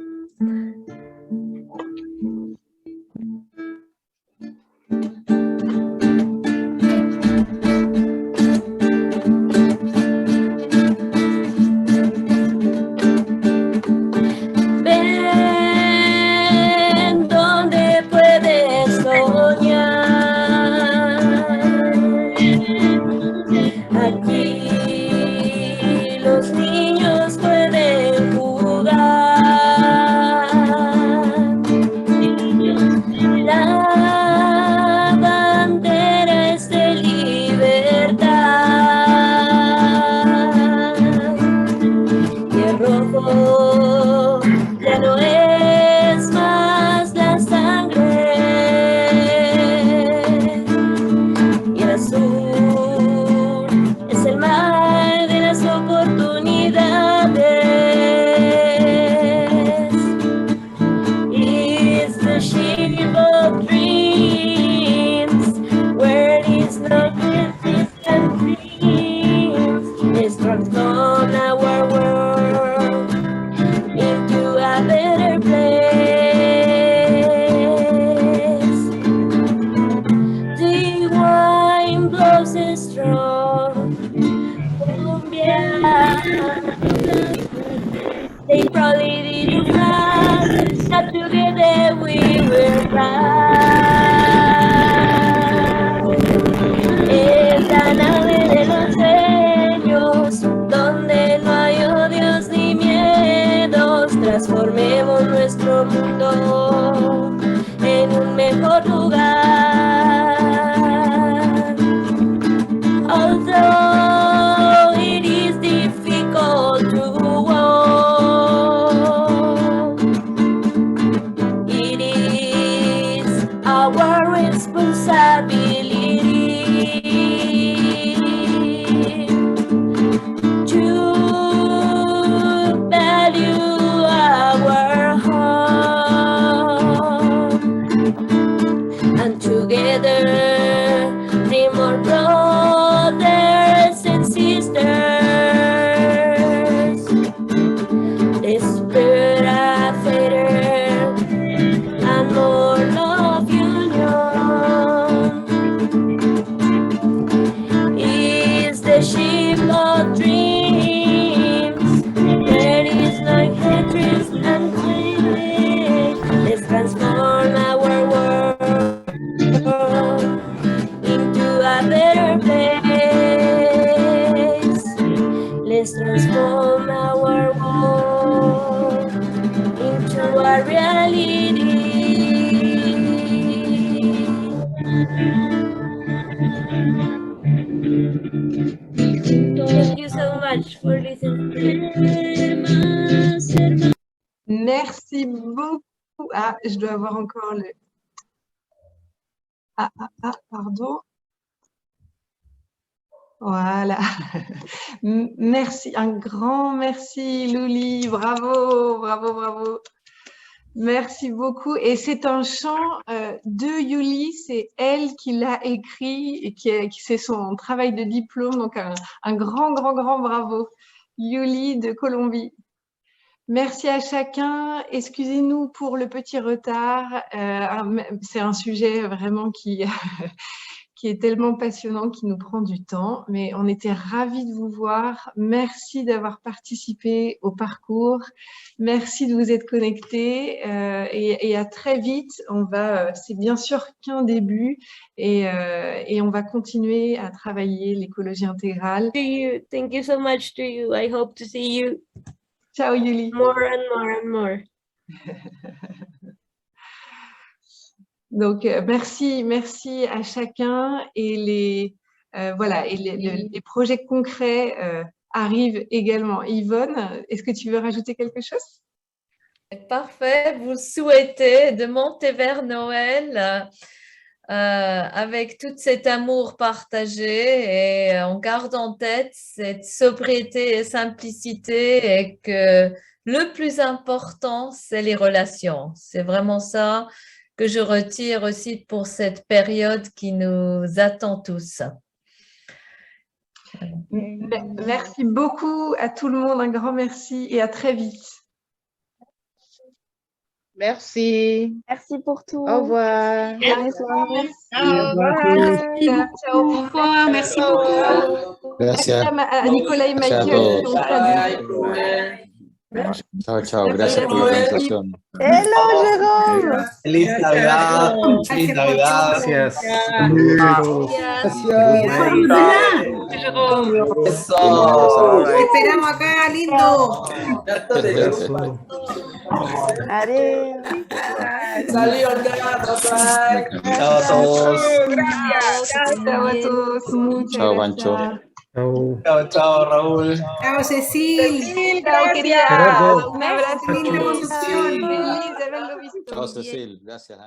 probably didn't plan that together we will fly. Esta nave de los sueños, donde no hay odios ni miedos, transformemos nuestro mundo en un mejor lugar. Although it is difficult to walk, it is our responsibility to value our home, and together be more brothers and sisters. Let's spread our faith and more love union. Is the ship of dreams, there is like hatred and greed. Let's transform our world into a better place. Let's transform our world into a reality. Thank you so much for listening. Merci beaucoup. Ah, je dois avoir encore le... Pardon. Voilà. Merci, un grand merci, Louli. Bravo, bravo, bravo. Merci beaucoup. Et c'est un chant de Yuli, c'est elle qui l'a écrit et qui c'est son travail de diplôme. Donc, un grand, grand, grand bravo. Yuli de Colombie. Merci à chacun. Excusez-nous pour le petit retard. C'est un sujet vraiment qui est tellement passionnant, qui nous prend du temps. Mais on était ravis de vous voir. Merci d'avoir participé au parcours. Merci de vous être connectés. Et à très vite. C'est bien sûr qu'un début. Et on va continuer à travailler l'écologie intégrale. Thank you so much to you. I hope to see you. Ciao Yuli. More and more and more. Donc merci à chacun et les projets concrets arrivent également. Yvonne, est-ce que tu veux rajouter quelque chose? Parfait. Vous souhaitez de monter vers Noël avec tout cet amour partagé et on garde en tête cette sobriété et simplicité et que le plus important, c'est les relations. C'est vraiment ça que je retire aussi pour cette période qui nous attend tous. Merci beaucoup à tout le monde, un grand merci et à très vite. Merci. Merci pour tout. Au revoir. Bonne soirée. Au revoir. Ciao. Au revoir, merci beaucoup. Merci à Nicolas et Michael. Chao, chao. Gracias por la organización. Hello, Jérôme. Feliz Navidad. Feliz Navidad. Gracias. Eso. Esperamos acá, lindo. Adiós. Salió ya, Chao a todos. Chao a todos. Muchas Chao, gracias. Pancho. Chao, chao, Raúl. Chao, Cecil. Chao, querida. Gerardo. Un abrazo. Linda conducción. Feliz de haberlo visto. Chao, Cecil. Gracias.